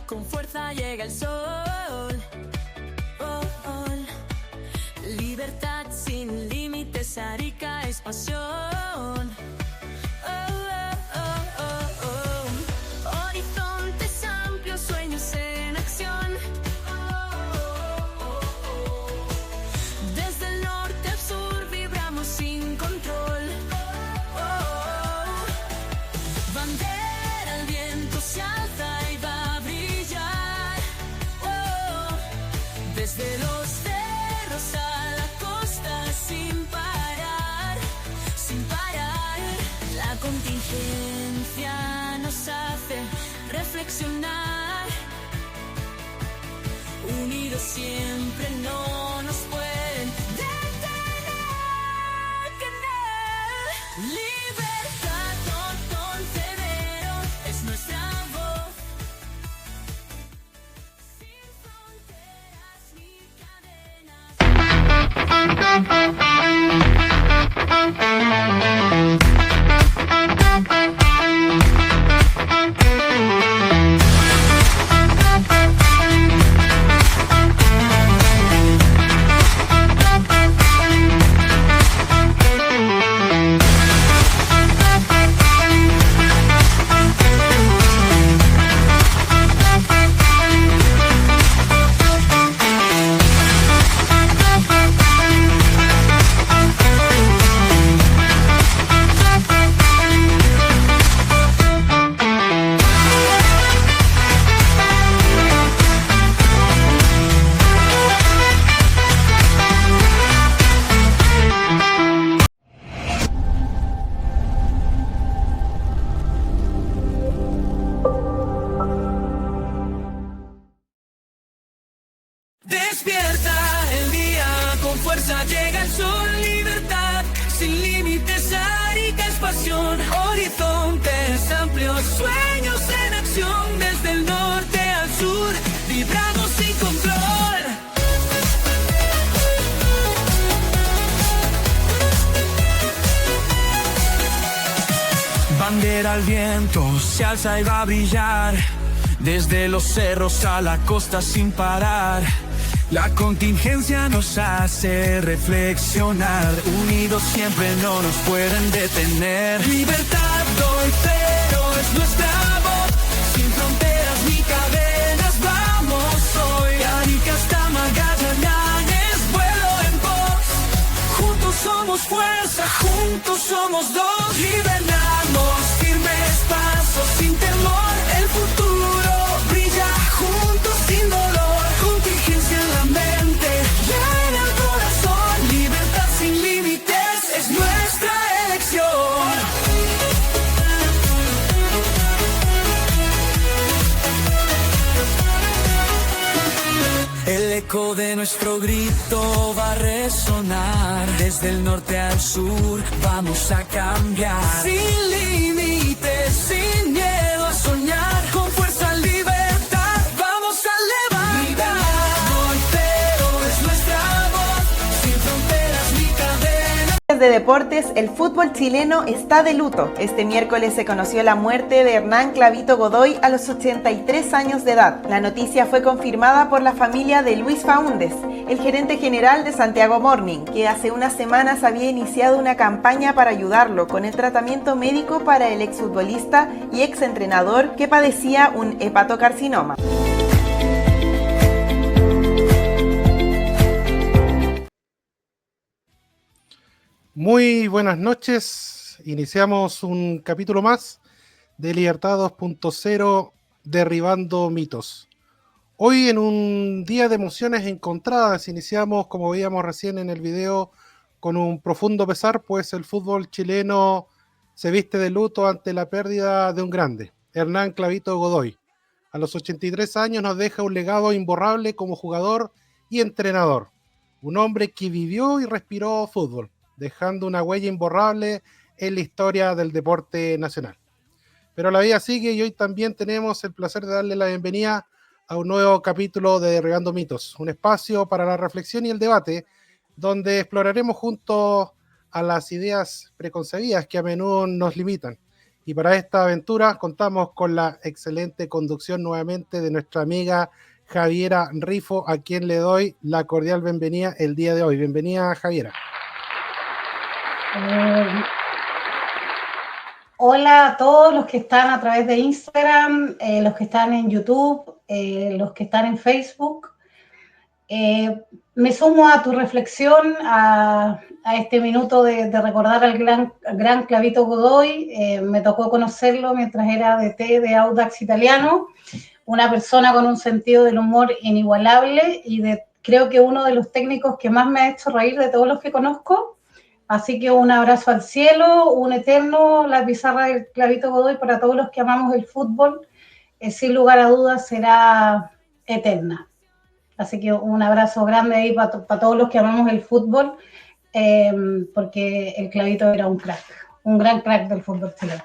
con fuerza llega el sol. Oh, oh. Libertad sin límites, Arica es pasión. Oh, oh, oh, oh, oh. Horizontes amplios, sueños en acción. Desde el norte al sur vibramos sin control. Bandera al viento se alza y va a brillar. Desde los cerros a la costa sin parar, sin parar. La contingencia nos hace reflexionar. Unidos siempre no nos pueden detener. Libertad no concedero, es nuestra voz. Sin fronteras ni despierta el día, con fuerza llega el sol. Libertad sin límites, Arica es pasión. Horizontes amplios, sueños en acción. Desde el norte al sur vibramos sin control. Bandera al viento se alza y va a brillar. Desde los cerros a la costa sin parar. La contingencia nos hace reflexionar. Unidos siempre no nos pueden detener. Libertad hoy cero es nuestra voz. Sin fronteras ni cadenas vamos hoy. Arica hasta Magallanes, vuelo en pos. Juntos somos fuerza, juntos somos dos. Liberamos firmes pasos sin temor. El futuro brilla juntos sin dolor. Contingencia en la mente, ya en el corazón. Libertad sin límites es nuestra elección. El eco de nuestro grito va a resonar. Desde el norte al sur vamos a cambiar. Sin límites, sin miedo a soñar. Con fuerza, libertad, vamos a levantar. Libertad hoy cero es nuestra voz. Sin fronteras ni cadenas. De deportes, el fútbol chileno está de luto. Este miércoles se conoció la muerte de Hernán Clavito Godoy a los 83 años de edad. La noticia fue confirmada por la familia de Luis Faúndez, el gerente general de Santiago Morning, que hace unas semanas había iniciado una campaña para ayudarlo con el tratamiento médico para el exfutbolista y exentrenador que padecía un hepatocarcinoma. Muy buenas noches, iniciamos un capítulo más de Libertad 2.0 Derribando Mitos. Hoy en un día de emociones encontradas, iniciamos, como veíamos recién en el video, con un profundo pesar, pues el fútbol chileno se viste de luto ante la pérdida de un grande, Hernán Clavito Godoy. A los 83 años nos deja un legado imborrable como jugador y entrenador, un hombre que vivió y respiró fútbol, dejando una huella imborrable en la historia del deporte nacional. Pero la vida sigue y hoy también tenemos el placer de darle la bienvenida a un nuevo capítulo de Derribando Mitos, un espacio para la reflexión y el debate, donde exploraremos juntos a las ideas preconcebidas que a menudo nos limitan Y para esta aventura contamos con la excelente conducción nuevamente de nuestra amiga Javiera Rifo, a quien le doy la cordial bienvenida el día de hoy. Bienvenida, Javiera. Hola a todos los que están a través de Instagram, los que están en YouTube, los que están en Facebook. Me sumo a tu reflexión, a este minuto de recordar al gran Clavito Godoy. Me tocó conocerlo mientras era DT de Audax Italiano, una persona con un sentido del humor inigualable y creo que uno de los técnicos que más me ha hecho reír de todos los que conozco. Así que un abrazo al cielo, un eterno, la pizarra del Clavito Godoy para todos los que amamos el fútbol, sin lugar a dudas será eterna. Así que un abrazo grande ahí para todos los que amamos el fútbol, porque el Clavito era un crack, un gran crack del fútbol chileno.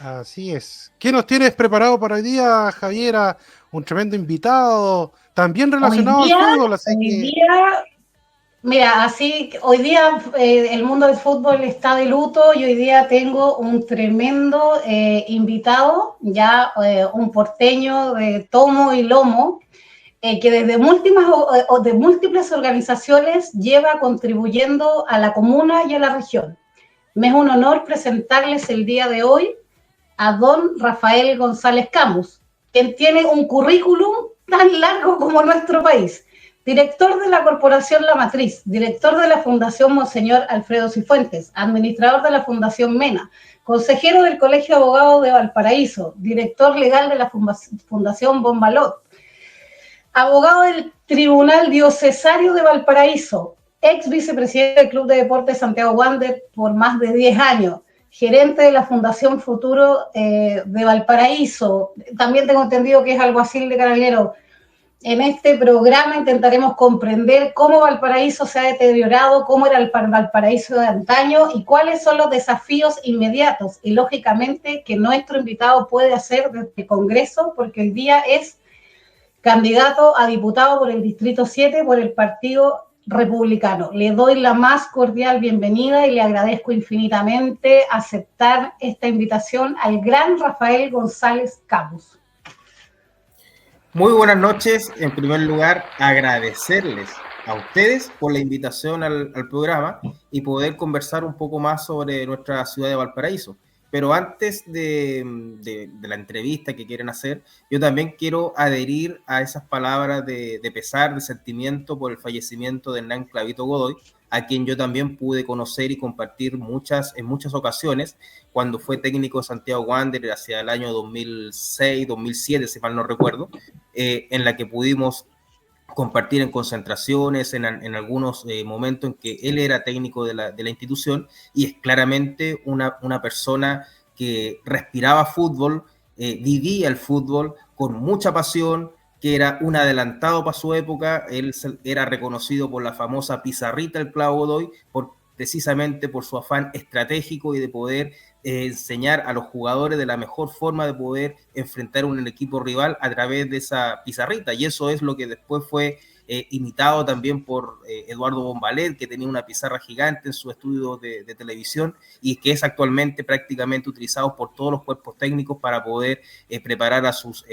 Así es. ¿Qué nos tienes preparado para hoy día, Javiera? Un tremendo invitado, también relacionado al fútbol, así que... Mira, hoy día el mundo del fútbol está de luto y hoy día tengo un tremendo invitado, un porteño de tomo y lomo, que desde múltiples organizaciones lleva contribuyendo a la comuna y a la región. Me es un honor presentarles el día de hoy a don Rafael González Camus, quien tiene un currículum tan largo como nuestro país. Director de la Corporación La Matriz, director de la Fundación Monseñor Alfredo Cifuentes, administrador de la Fundación Mena, consejero del Colegio de Abogados de Valparaíso, director legal de la Fundación Bombalot, abogado del Tribunal Diocesario de Valparaíso, ex vicepresidente del Club de Deportes Santiago Wander por más de 10 años, gerente de la Fundación Futuro de Valparaíso, también tengo entendido que es alguacil de Carabineros. En este programa intentaremos comprender cómo Valparaíso se ha deteriorado, cómo era el Valparaíso de antaño y cuáles son los desafíos inmediatos y, lógicamente, que nuestro invitado puede hacer desde el Congreso, porque hoy día es candidato a diputado por el Distrito 7 por el Partido Republicano. Le doy la más cordial bienvenida y le agradezco infinitamente aceptar esta invitación al gran Rafael González Camus. Muy buenas noches. En primer lugar, agradecerles a ustedes por la invitación al programa y poder conversar un poco más sobre nuestra ciudad de Valparaíso. Pero antes de la entrevista que quieren hacer, yo también quiero adherir a esas palabras de pesar, de sentimiento por el fallecimiento de Hernán Clavito Godoy, a quien yo también pude conocer y compartir en muchas ocasiones, cuando fue técnico de Santiago Wanderers hacia el año 2006, 2007, si mal no recuerdo, en la que pudimos compartir en concentraciones, en algunos momentos en que él era técnico de la institución, y es claramente una persona que respiraba fútbol, vivía el fútbol con mucha pasión, que era un adelantado para su época. Él era reconocido por la famosa pizarrita del Clavo Godoy, precisamente por su afán estratégico y de poder enseñar a los jugadores de la mejor forma de poder enfrentar un equipo rival a través de esa pizarrita, y eso es lo que después fue imitado también por Eduardo Bombalet, que tenía una pizarra gigante en su estudio de televisión y que es actualmente prácticamente utilizado por todos los cuerpos técnicos para poder preparar a sus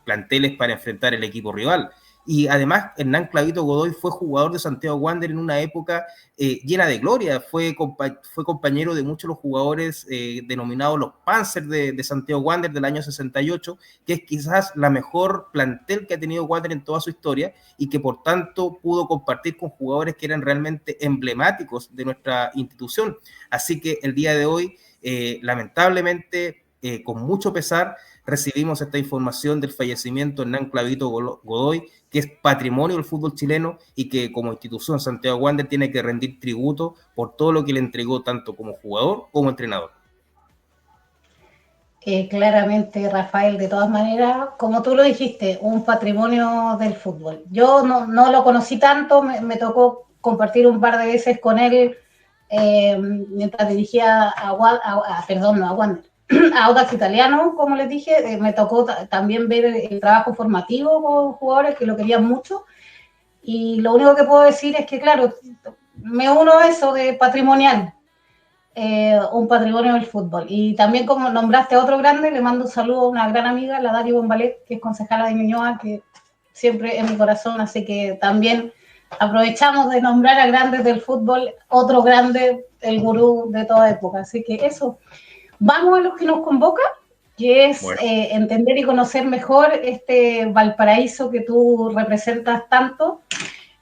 planteles para enfrentar el equipo rival. Y además, Hernán Clavito Godoy fue jugador de Santiago Wanderers en una época llena de gloria. Fue compañero de muchos de los jugadores denominados los Panzers de Santiago Wanderers del año 68, que es quizás la mejor plantel que ha tenido Wanderers en toda su historia, y que por tanto pudo compartir con jugadores que eran realmente emblemáticos de nuestra institución. Así que el día de hoy, lamentablemente, con mucho pesar, recibimos esta información del fallecimiento de Hernán Clavito Godoy, que es patrimonio del fútbol chileno y que como institución Santiago Wanderers tiene que rendir tributo por todo lo que le entregó tanto como jugador como entrenador. Claramente, Rafael, de todas maneras, como tú lo dijiste, un patrimonio del fútbol. Yo no lo conocí tanto, me tocó compartir un par de veces con él mientras dirigía a Wander. A Audax Italiano, como les dije, me tocó también ver el trabajo formativo con jugadores que lo querían mucho, y lo único que puedo decir es que, claro, me uno a eso de patrimonial. un patrimonio del fútbol. Y también, como nombraste a otro grande, le mando un saludo a una gran amiga, la Dari Bombalet, que es concejala de Ñuñoa, que siempre en mi corazón, así que también aprovechamos de nombrar a grandes del fútbol, otro grande, el gurú de toda época. Así que eso, vamos a lo que nos convoca, que es entender y conocer mejor este Valparaíso que tú representas tanto.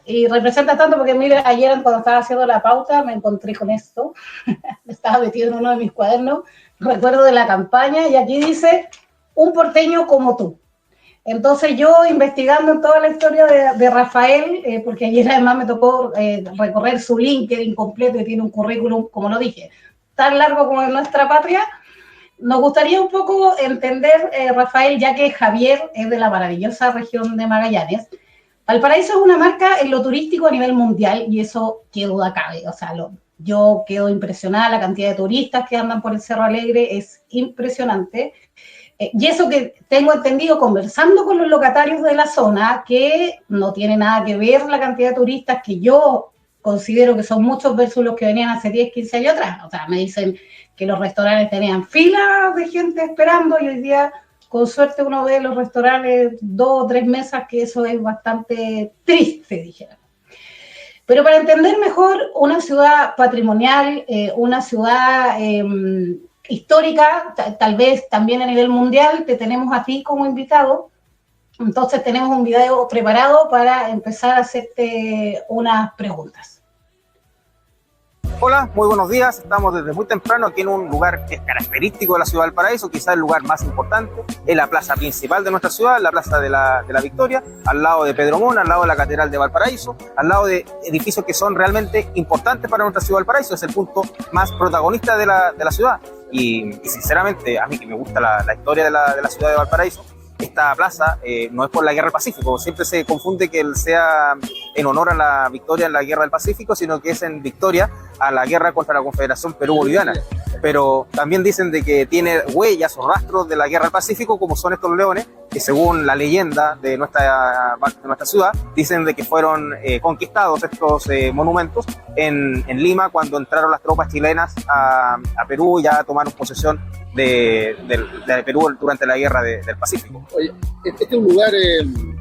Y representa tanto porque, mira, ayer cuando estaba haciendo la pauta me encontré con esto, estaba metido en uno de mis cuadernos, recuerdo de la campaña, y aquí dice, un porteño como tú. Entonces yo, investigando en toda la historia de Rafael, porque ayer además me tocó recorrer su LinkedIn completo y tiene un currículum, como lo dije, tan largo como en nuestra patria, nos gustaría un poco entender, Rafael, ya que Javier es de la maravillosa región de Magallanes. Valparaíso es una marca en lo turístico a nivel mundial y eso qué duda cabe. O sea, yo quedo impresionada, la cantidad de turistas que andan por el Cerro Alegre es impresionante. Y eso que tengo entendido conversando con los locatarios de la zona, que no tiene nada que ver la cantidad de turistas que yo considero que son muchos versus los que venían hace 10, 15 años atrás. O sea, me dicen que los restaurantes tenían filas de gente esperando y hoy día, con suerte, uno ve los restaurantes 2 o 3 mesas, que eso es bastante triste, dijera. Pero para entender mejor una ciudad patrimonial, una ciudad histórica, tal vez también a nivel mundial, te tenemos a ti como invitado. Entonces tenemos un video preparado para empezar a hacerte unas preguntas. Hola, muy buenos días. Estamos desde muy temprano aquí en un lugar que es característico de la ciudad de Valparaíso, quizás el lugar más importante, es la plaza principal de nuestra ciudad, la plaza de la Victoria, al lado de Pedro Mona, al lado de la Catedral de Valparaíso, al lado de edificios que son realmente importantes para nuestra ciudad de Valparaíso. Es el punto más protagonista de la ciudad. Y sinceramente, a mí que me gusta la historia de la ciudad de Valparaíso, esta plaza no es por la Guerra del Pacífico, siempre se confunde que sea en honor a la victoria en la Guerra del Pacífico, sino que es en victoria a la guerra contra la Confederación Perú-Boliviana. Pero también dicen de que tiene huellas o rastros de la Guerra del Pacífico, como son estos leones, que según la leyenda de nuestra ciudad, dicen de que fueron conquistados estos monumentos en Lima cuando entraron las tropas chilenas a Perú, ya tomaron posesión de Perú durante la Guerra del Pacífico. Oye, este es un lugar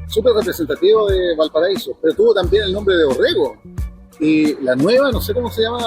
súper representativo de Valparaíso, pero tuvo también el nombre de Orrego. Y la nueva, no sé cómo se llama.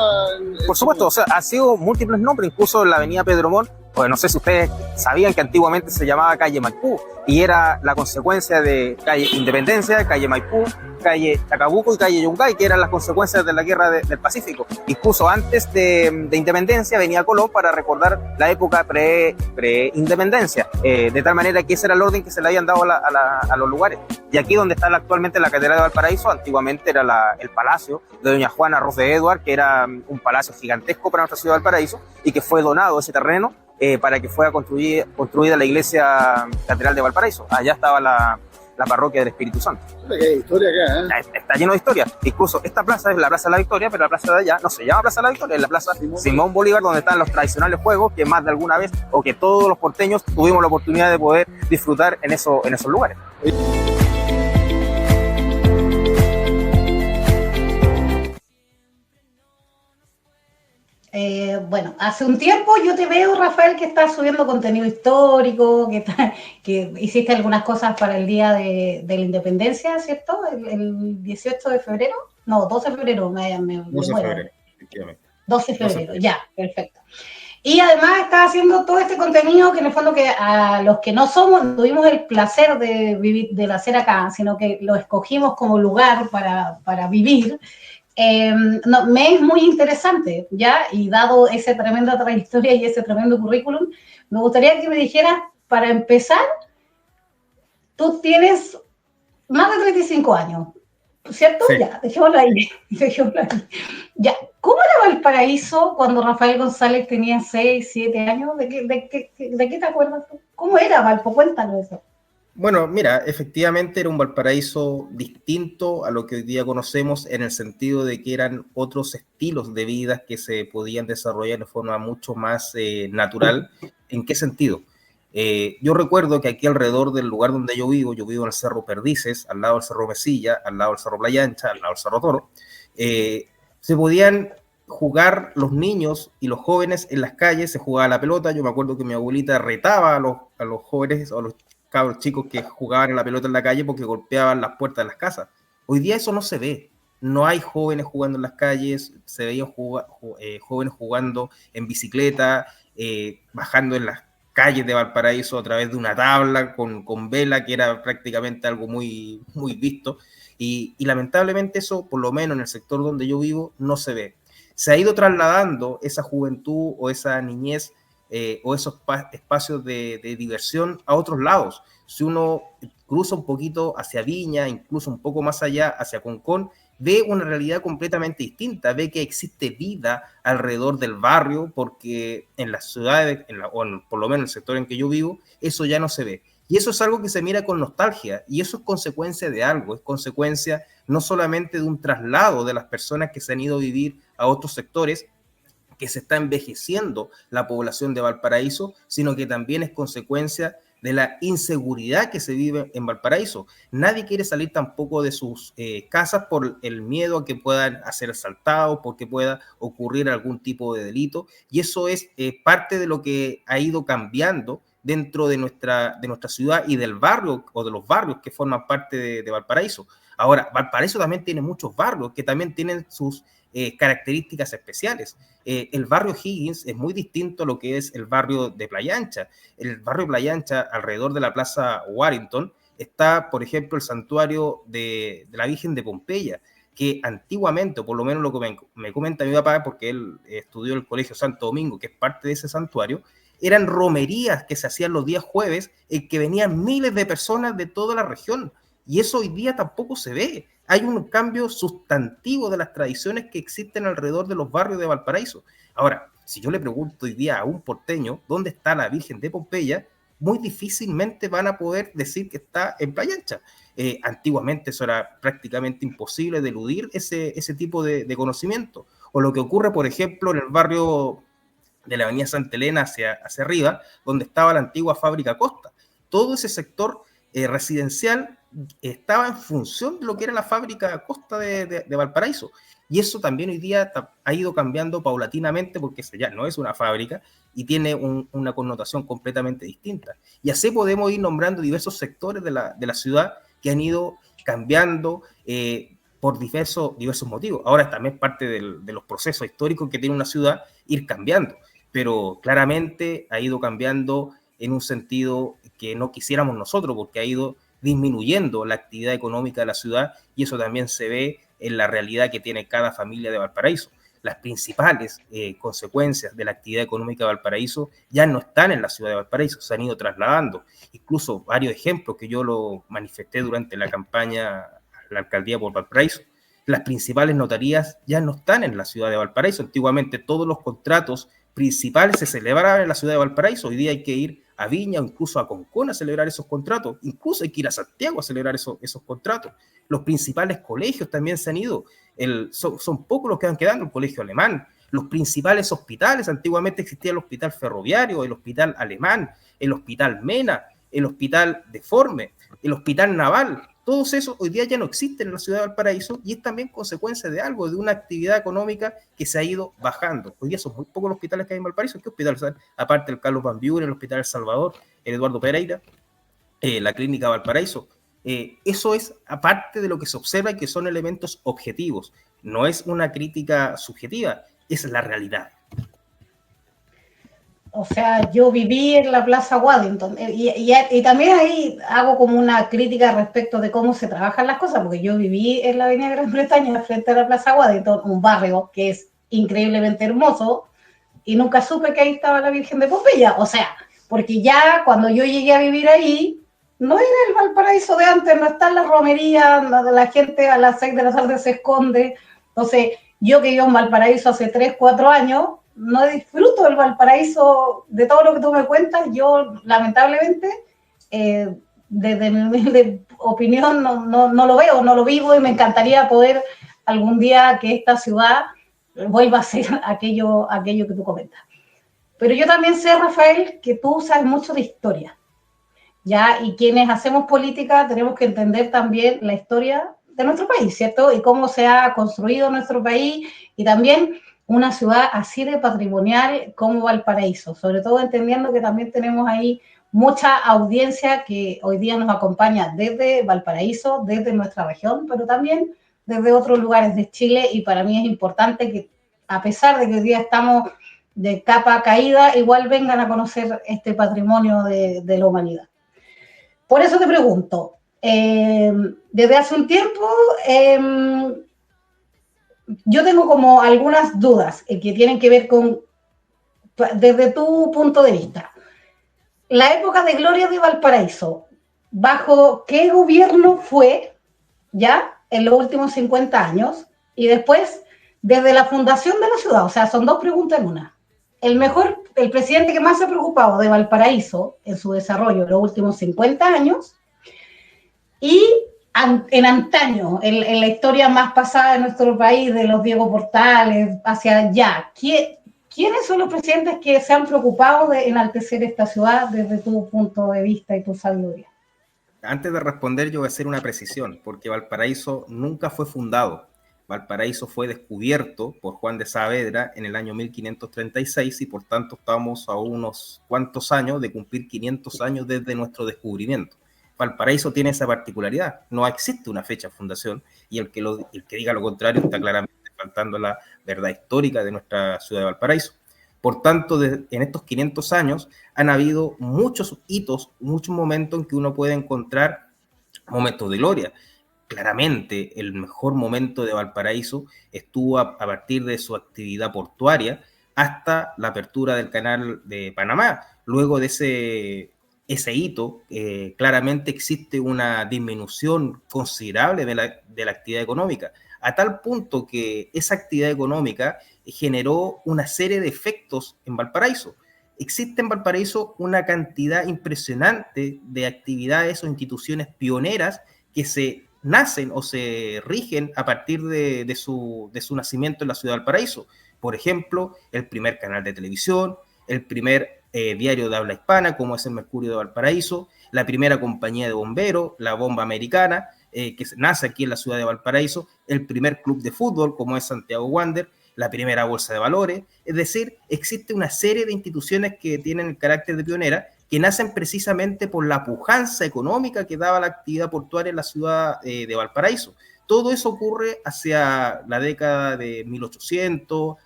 Por supuesto, o sea, ha sido múltiples nombres, incluso en la avenida Pedro Montt. Pues no sé si ustedes sabían que antiguamente se llamaba calle Maipú y era la consecuencia de calle Independencia, calle Maipú, calle Chacabuco y calle Yungay, que eran las consecuencias de la guerra del Pacífico. Incluso antes de Independencia venía Colón para recordar la época pre-independencia, de tal manera que ese era el orden que se le habían dado a los lugares. Y aquí donde está actualmente la Catedral de Valparaíso, antiguamente era el palacio de doña Juana Ros de Eduard, que era un palacio gigantesco para nuestra ciudad de Valparaíso y que fue donado ese terreno para que fuera construida la iglesia Catedral de Valparaíso. Allá estaba la parroquia del Espíritu Santo. Hay historia acá, ¿eh? Está lleno de historia. Incluso esta plaza es la Plaza de la Victoria, pero la plaza de allá no se llama Plaza de la Victoria, es la Plaza Simón Bolívar, donde están los tradicionales juegos que más de alguna vez, o que todos los porteños tuvimos la oportunidad de poder disfrutar en esos lugares. Bueno, hace un tiempo yo te veo, Rafael, que estás subiendo contenido histórico, que hiciste algunas cosas para el Día de la Independencia, ¿cierto? El 18 de febrero, no, 12 de febrero, 12 de febrero, efectivamente. 12 de febrero, ya, perfecto. Y además estás haciendo todo este contenido que en el fondo que a los que no tuvimos el placer de nacer acá, sino que lo escogimos como lugar para vivir. Me es muy interesante, ¿ya? Y dado esa tremenda trayectoria y ese tremendo currículum, me gustaría que me dijeras, para empezar, tú tienes más de 35 años, ¿cierto? Sí. Ya, dejémoslo ahí. Ya, ¿cómo era Valparaíso cuando Rafael González tenía 6, 7 años? ¿De qué te acuerdas tú? ¿Cómo era, Valpo? Cuéntanos eso. Bueno, mira, efectivamente era un Valparaíso distinto a lo que hoy día conocemos, en el sentido de que eran otros estilos de vida que se podían desarrollar de forma mucho más natural. ¿En qué sentido? Yo recuerdo que aquí alrededor del lugar donde yo vivo en el Cerro Perdices, al lado del Cerro Mesilla, al lado del Cerro Playa Ancha, al lado del Cerro Toro, se podían jugar los niños y los jóvenes en las calles, se jugaba la pelota. Yo me acuerdo que mi abuelita retaba a los jóvenes o a los cabros chicos que jugaban a la pelota en la calle porque golpeaban las puertas de las casas. Hoy día eso no se ve. No hay jóvenes jugando en las calles, se veían jóvenes jugando en bicicleta, bajando en las calles de Valparaíso a través de una tabla con vela, que era prácticamente algo muy, muy visto. Y lamentablemente eso, por lo menos en el sector donde yo vivo, no se ve. Se ha ido trasladando esa juventud o esa niñez o esos espacios de diversión a otros lados. Si uno cruza un poquito hacia Viña, incluso un poco más allá, hacia Concón, ve una realidad completamente distinta, ve que existe vida alrededor del barrio, porque en las ciudades, por lo menos en el sector en que yo vivo, eso ya no se ve. Y eso es algo que se mira con nostalgia, y eso es consecuencia de algo, es consecuencia no solamente de un traslado de las personas que se han ido a vivir a otros sectores, que se está envejeciendo la población de Valparaíso, sino que también es consecuencia de la inseguridad que se vive en Valparaíso. Nadie quiere salir tampoco de sus casas por el miedo a que puedan ser asaltados, porque pueda ocurrir algún tipo de delito, y eso es parte de lo que ha ido cambiando dentro de nuestra ciudad y del barrio o de los barrios que forman parte de Valparaíso. Ahora, Valparaíso también tiene muchos barrios que también tienen sus características especiales. El barrio Higgins es muy distinto a lo que es el barrio de Playa Ancha. El barrio de Playa Ancha, alrededor de la Plaza Warrington, está, por ejemplo, el santuario de la Virgen de Pompeya, que antiguamente, o por lo menos lo que me comenta mi papá, porque él estudió en el Colegio Santo Domingo, que es parte de ese santuario, eran romerías que se hacían los días jueves, en que venían miles de personas de toda la región, y eso hoy día tampoco se ve. Hay un cambio sustantivo de las tradiciones que existen alrededor de los barrios de Valparaíso. Ahora, si yo le pregunto hoy día a un porteño dónde está la Virgen de Pompeya, muy difícilmente van a poder decir que está en Playa Ancha. Antiguamente eso era prácticamente imposible de eludir ese tipo de conocimiento. O lo que ocurre, por ejemplo, en el barrio de la avenida Santa Elena hacia arriba, donde estaba la antigua fábrica Costa. Todo ese sector residencial estaba en función de lo que era la fábrica Costa de Valparaíso. Y eso también hoy día ha ido cambiando paulatinamente, porque ya no es una fábrica y tiene una connotación completamente distinta. Y así podemos ir nombrando diversos sectores de la ciudad que han ido cambiando por diversos motivos. Ahora también es parte de los procesos históricos que tiene una ciudad ir cambiando, pero claramente ha ido cambiando en un sentido que no quisiéramos nosotros, porque ha ido disminuyendo la actividad económica de la ciudad, y eso también se ve en la realidad que tiene cada familia de Valparaíso. Las principales consecuencias de la actividad económica de Valparaíso ya no están en la ciudad de Valparaíso, se han ido trasladando. Incluso varios ejemplos que yo lo manifesté durante la campaña a la alcaldía por Valparaíso. Las principales notarías ya no están en la ciudad de Valparaíso. Antiguamente todos los contratos principales se celebraban en la ciudad de Valparaíso. Hoy día hay que ir a Viña o incluso a Concón a celebrar esos contratos. Incluso hay que ir a Santiago a celebrar esos contratos. Los principales colegios también se han ido. Son pocos los que van quedando, el colegio alemán. Los principales hospitales, antiguamente existía el hospital ferroviario, el hospital alemán, el hospital Mena, el hospital Deforme, el hospital naval. Todos esos hoy día ya no existen en la ciudad de Valparaíso, y es también consecuencia de algo, de una actividad económica que se ha ido bajando. Hoy día son muy pocos los hospitales que hay en Valparaíso. ¿Qué hospitales hay? Aparte el Carlos Van Buren, el Hospital El Salvador, el Eduardo Pereira, la Clínica Valparaíso. Eso es aparte de lo que se observa y que son elementos objetivos. No es una crítica subjetiva, es la realidad. O sea, yo viví en la Plaza Waddington y también ahí hago como una crítica respecto de cómo se trabajan las cosas, porque yo viví en la Avenida Gran Bretaña frente a la Plaza Waddington, un barrio que es increíblemente hermoso, y nunca supe que ahí estaba la Virgen de Pompeya. O sea, porque ya cuando yo llegué a vivir ahí, no era el Valparaíso de antes, no están las romerías, la gente a las 6 de la tarde se esconde. Entonces, yo que vivo en Valparaíso hace 3, 4 años, no disfruto del Valparaíso, de todo lo que tú me cuentas. Yo, lamentablemente, desde mi opinión, no lo veo, no lo vivo, y me encantaría poder algún día que esta ciudad vuelva a ser aquello que tú comentas. Pero yo también sé, Rafael, que tú sabes mucho de historia, ¿ya? Y quienes hacemos política tenemos que entender también la historia de nuestro país, ¿cierto? Y cómo se ha construido nuestro país, y también una ciudad así de patrimonial como Valparaíso, sobre todo entendiendo que también tenemos ahí mucha audiencia que hoy día nos acompaña desde Valparaíso, desde nuestra región, pero también desde otros lugares de Chile, y para mí es importante que, a pesar de que hoy día estamos de capa caída, igual vengan a conocer este patrimonio de la humanidad. Por eso te pregunto, desde hace un tiempo yo tengo como algunas dudas que tienen que ver con, desde tu punto de vista, la época de gloria de Valparaíso, ¿bajo qué gobierno fue ya en los últimos 50 años? Y después, desde la fundación de la ciudad, o sea, son dos preguntas en una. El presidente que más se ha preocupado de Valparaíso en su desarrollo en los últimos 50 años, y en antaño, en la historia más pasada de nuestro país, de los Diego Portales, hacia allá, ¿quiénes son los presidentes que se han preocupado de enaltecer esta ciudad desde tu punto de vista y tu sabiduría? Antes de responder, yo voy a hacer una precisión, porque Valparaíso nunca fue fundado. Valparaíso fue descubierto por Juan de Saavedra en el año 1536 y por tanto estamos a unos cuantos años de cumplir 500 años desde nuestro descubrimiento. Valparaíso tiene esa particularidad, no existe una fecha de fundación, y el que diga lo contrario está claramente faltando la verdad histórica de nuestra ciudad de Valparaíso. Por tanto, en estos 500 años han habido muchos hitos, muchos momentos en que uno puede encontrar momentos de gloria. Claramente, el mejor momento de Valparaíso estuvo a partir de su actividad portuaria hasta la apertura del canal de Panamá. Luego de ese hito, claramente existe una disminución considerable de la actividad económica, a tal punto que esa actividad económica generó una serie de efectos en Valparaíso. Existe en Valparaíso una cantidad impresionante de actividades o instituciones pioneras que se nacen o se rigen a partir de su nacimiento en la ciudad de Valparaíso. Por ejemplo, el primer canal de televisión, el primer diario de habla hispana, como es el Mercurio de Valparaíso, la primera compañía de bomberos, la Bomba Americana, que nace aquí en la ciudad de Valparaíso, el primer club de fútbol, como es Santiago Wander, la primera bolsa de valores. Es decir, existe una serie de instituciones que tienen el carácter de pionera, que nacen precisamente por la pujanza económica que daba la actividad portuaria en la ciudad de Valparaíso. Todo eso ocurre hacia la década de 1800,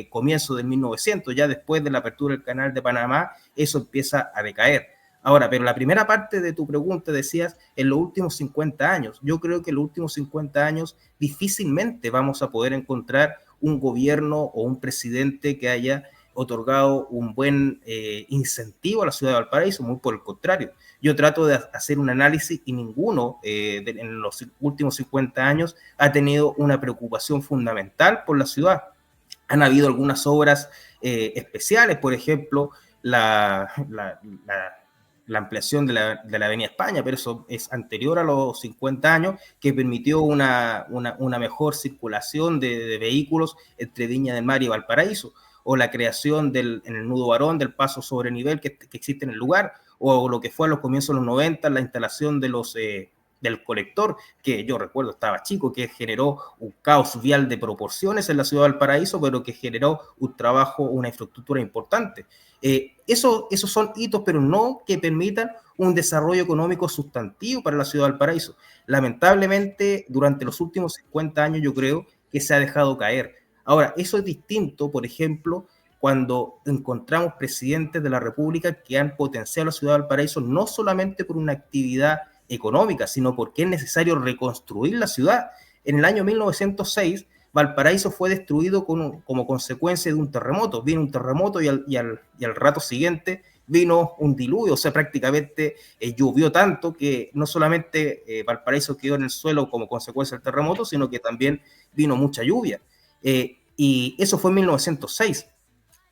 comienzo del 1900, ya después de la apertura del canal de Panamá, eso empieza a decaer. Ahora, pero la primera parte de tu pregunta decías, en los últimos 50 años, yo creo que en los últimos 50 años difícilmente vamos a poder encontrar un gobierno o un presidente que haya otorgado un buen incentivo a la ciudad de Valparaíso, muy por el contrario. Yo trato de hacer un análisis y ninguno en los últimos 50 años ha tenido una preocupación fundamental por la ciudad. Han habido algunas obras especiales, por ejemplo, la ampliación de la Avenida España, pero eso es anterior a los 50 años, que permitió una mejor circulación de vehículos entre Viña del Mar y Valparaíso, o la creación en el Nudo Barón del paso sobre nivel que existe en el lugar, o lo que fue a los comienzos de los 90, la instalación del colector, que yo recuerdo estaba chico, que generó un caos vial de proporciones en la ciudad de Valparaíso, pero que generó un trabajo, una infraestructura importante. Esos son hitos, pero no que permitan un desarrollo económico sustantivo para la ciudad de Valparaíso. Lamentablemente, durante los últimos 50 años yo creo que se ha dejado caer. Ahora, eso es distinto, por ejemplo, cuando encontramos presidentes de la República que han potenciado la ciudad de Valparaíso no solamente por una actividad económica, sino porque es necesario reconstruir la ciudad. En el año 1906, Valparaíso fue destruido como consecuencia de un terremoto. Vino un terremoto y al rato siguiente vino un diluvio, o sea, prácticamente llovió tanto que no solamente Valparaíso quedó en el suelo como consecuencia del terremoto, sino que también vino mucha lluvia. Y eso fue en 1906.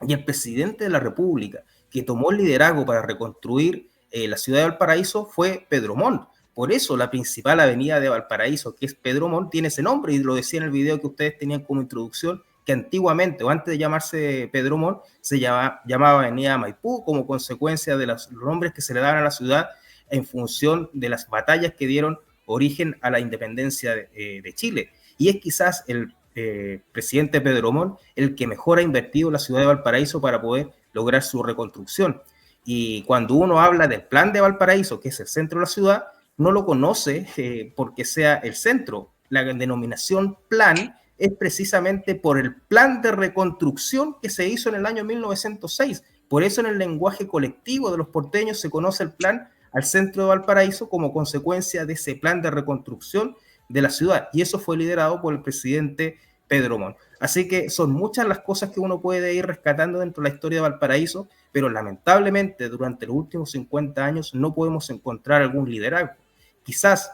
Y el presidente de la República que tomó el liderazgo para reconstruir la ciudad de Valparaíso fue Pedro Montt. Por eso la principal avenida de Valparaíso, que es Pedro Montt, tiene ese nombre, y lo decía en el video que ustedes tenían como introducción, que antiguamente o antes de llamarse Pedro Montt se llamaba Avenida Maipú, como consecuencia de los nombres que se le daban a la ciudad en función de las batallas que dieron origen a la independencia de Chile. Y es quizás presidente Pedro Montt el que mejor ha invertido en la ciudad de Valparaíso para poder lograr su reconstrucción. Y cuando uno habla del plan de Valparaíso, que es el centro de la ciudad, no lo conoce porque sea el centro. La denominación plan es precisamente por el plan de reconstrucción que se hizo en el año 1906. Por eso en el lenguaje colectivo de los porteños se conoce el plan al centro de Valparaíso como consecuencia de ese plan de reconstrucción de la ciudad. Y eso fue liderado por el presidente Pedro Montt. Así que son muchas las cosas que uno puede ir rescatando dentro de la historia de Valparaíso, pero lamentablemente durante los últimos 50 años no podemos encontrar algún liderazgo. Quizás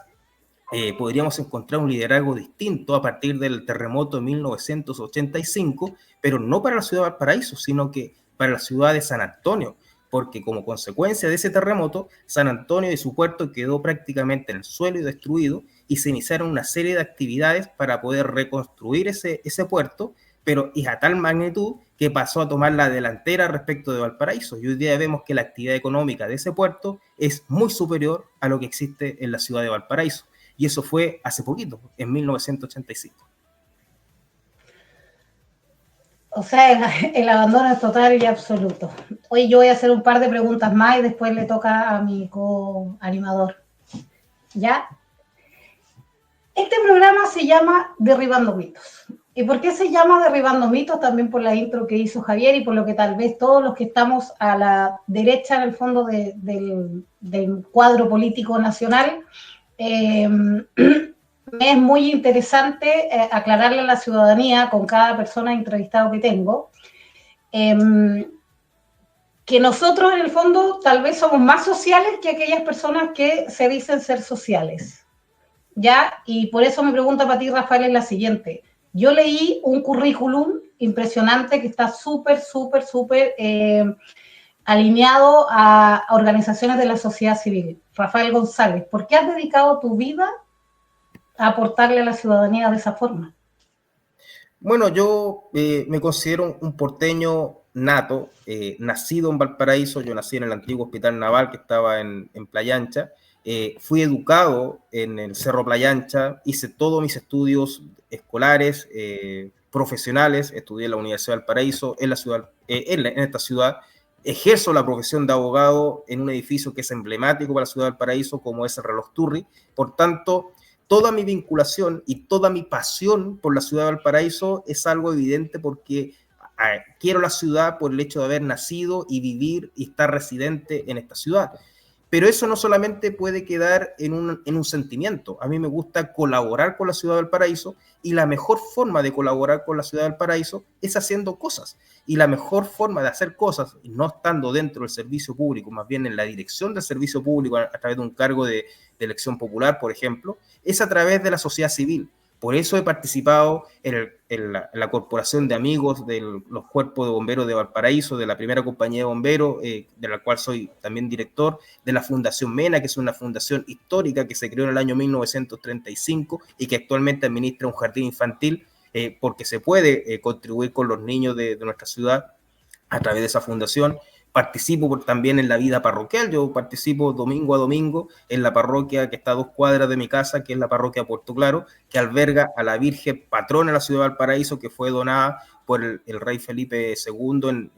podríamos encontrar un liderazgo distinto a partir del terremoto de 1985, pero no para la ciudad de Valparaíso, sino que para la ciudad de San Antonio, porque como consecuencia de ese terremoto, San Antonio y su puerto quedó prácticamente en el suelo y destruido, y se iniciaron una serie de actividades para poder reconstruir ese puerto, pero es a tal magnitud que pasó a tomar la delantera respecto de Valparaíso, y hoy día vemos que la actividad económica de ese puerto es muy superior a lo que existe en la ciudad de Valparaíso, y eso fue hace poquito, en 1985. O sea, el abandono es total y absoluto. Hoy yo voy a hacer un par de preguntas más y después le toca a mi co-animador. ¿Ya? Este programa se llama Derribando Mitos. ¿Y por qué se llama Derribando Mitos? También por la intro que hizo Javier y por lo que tal vez todos los que estamos a la derecha, en el fondo del cuadro político nacional, me es muy interesante aclararle a la ciudadanía con cada persona entrevistado que tengo, que nosotros en el fondo tal vez somos más sociales que aquellas personas que se dicen ser sociales, ¿ya? Y por eso mi pregunta para ti, Rafael, es la siguiente. Yo leí un currículum impresionante que está súper alineado a organizaciones de la sociedad civil. Rafael González, ¿por qué has dedicado tu vida a aportarle a la ciudadanía de esa forma? Bueno, yo me considero un porteño nato, nacido en Valparaíso. Yo nací en el antiguo Hospital Naval que estaba en Playa Ancha. Fui educado en el Cerro Playa Ancha, hice todos mis estudios escolares, profesionales, estudié en la Universidad de Valparaíso, en esta ciudad. Ejerzo la profesión de abogado en un edificio que es emblemático para la ciudad de Valparaíso, como es el Reloj Turri. Por tanto, toda mi vinculación y toda mi pasión por la ciudad de Valparaíso es algo evidente porque quiero la ciudad por el hecho de haber nacido y vivir y estar residente en esta ciudad. Pero eso no solamente puede quedar en un sentimiento. A mí me gusta colaborar con la ciudad de Valparaíso, y la mejor forma de colaborar con la ciudad de Valparaíso es haciendo cosas. Y la mejor forma de hacer cosas, y no estando dentro del servicio público, más bien en la dirección del servicio público a través de un cargo de elección popular, por ejemplo, es a través de la sociedad civil. Por eso he participado en la corporación de amigos de los cuerpos de bomberos de Valparaíso, de la primera compañía de bomberos, de la cual soy también director, de la Fundación MENA, que es una fundación histórica que se creó en el año 1935 y que actualmente administra un jardín infantil, porque se puede contribuir con los niños de nuestra ciudad a través de esa fundación. Participo también en la vida parroquial. Yo participo domingo a domingo en la parroquia que está a 2 cuadras de mi casa, que es la parroquia Puerto Claro, que alberga a la Virgen patrona de la ciudad de Valparaíso, que fue donada por el rey Felipe II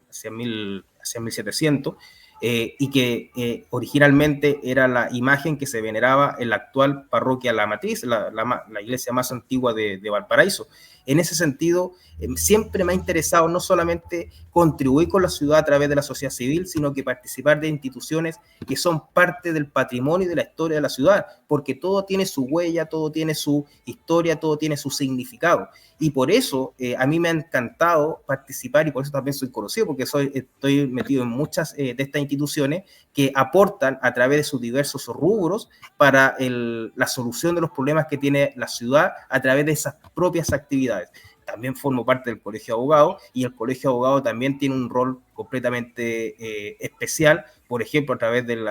hacia 1700, y que originalmente era la imagen que se veneraba en la actual parroquia La Matriz, la iglesia más antigua de Valparaíso. En ese sentido, siempre me ha interesado no solamente contribuir con la ciudad a través de la sociedad civil, sino que participar de instituciones que son parte del patrimonio y de la historia de la ciudad, porque todo tiene su huella, todo tiene su historia, todo tiene su significado. Y por eso a mí me ha encantado participar, y por eso también soy conocido, porque estoy metido en muchas de estas instituciones que aportan a través de sus diversos rubros para la solución de los problemas que tiene la ciudad a través de esas propias actividades. También formo parte del Colegio de Abogados, y el Colegio de Abogados también tiene un rol completamente especial, por ejemplo, a través del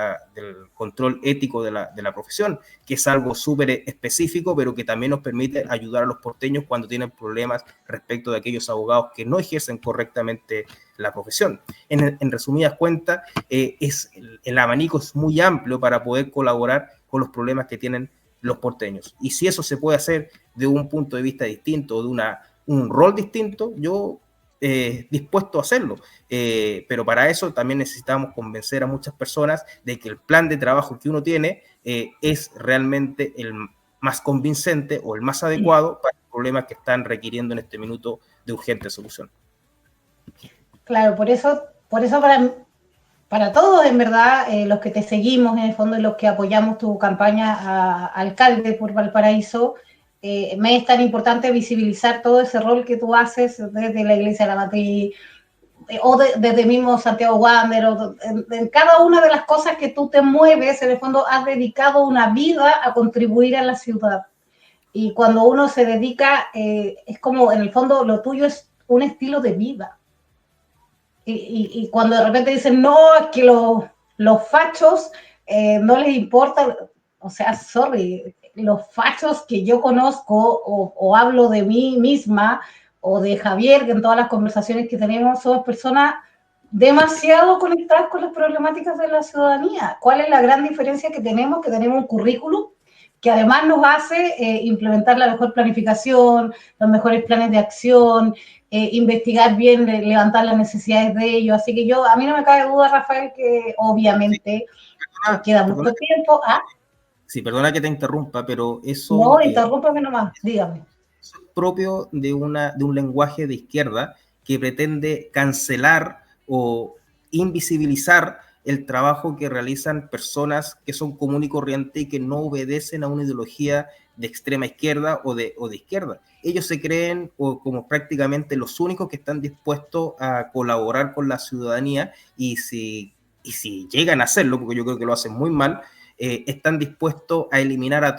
control ético de la profesión, que es algo súper específico, pero que también nos permite ayudar a los porteños cuando tienen problemas respecto de aquellos abogados que no ejercen correctamente la profesión. En resumidas cuentas, el abanico es muy amplio para poder colaborar con los problemas que tienen los porteños. Y si eso se puede hacer de un punto de vista distinto, un rol distinto, yo dispuesto a hacerlo. Pero para eso también necesitamos convencer a muchas personas de que el plan de trabajo que uno tiene es realmente el más convincente o el más adecuado para los problemas que están requiriendo en este minuto de urgente solución. Claro, por eso para todos, en verdad, los que te seguimos, en el fondo, y los que apoyamos tu campaña a alcalde por Valparaíso, me es tan importante visibilizar todo ese rol que tú haces desde la Iglesia de la Matriz, desde mismo Santiago Wander, en cada una de las cosas que tú te mueves, en el fondo has dedicado una vida a contribuir a la ciudad. Y cuando uno se dedica, es como, en el fondo, lo tuyo es un estilo de vida. Y cuando de repente dicen, no, es que los fachos no les importa, o sea, sorry, los fachos que yo conozco o hablo de mí misma o de Javier, que en todas las conversaciones que tenemos somos personas demasiado conectadas con las problemáticas de la ciudadanía. ¿Cuál es la gran diferencia que tenemos? Que tenemos un currículum que además nos hace implementar la mejor planificación, los mejores planes de acción, investigar bien, levantar las necesidades de ellos. Así que a mí no me cabe duda, Rafael, que obviamente queda mucho tiempo. Sí, perdona que te interrumpa, pero eso... No, interrúmpame nomás, dígame. Eso es propio de un lenguaje de izquierda que pretende cancelar o invisibilizar el trabajo que realizan personas que son común y corriente y que no obedecen a una ideología de extrema izquierda o de izquierda. Ellos se creen como prácticamente los únicos que están dispuestos a colaborar con la ciudadanía y si llegan a hacerlo, porque yo creo que lo hacen muy mal, están dispuestos a eliminar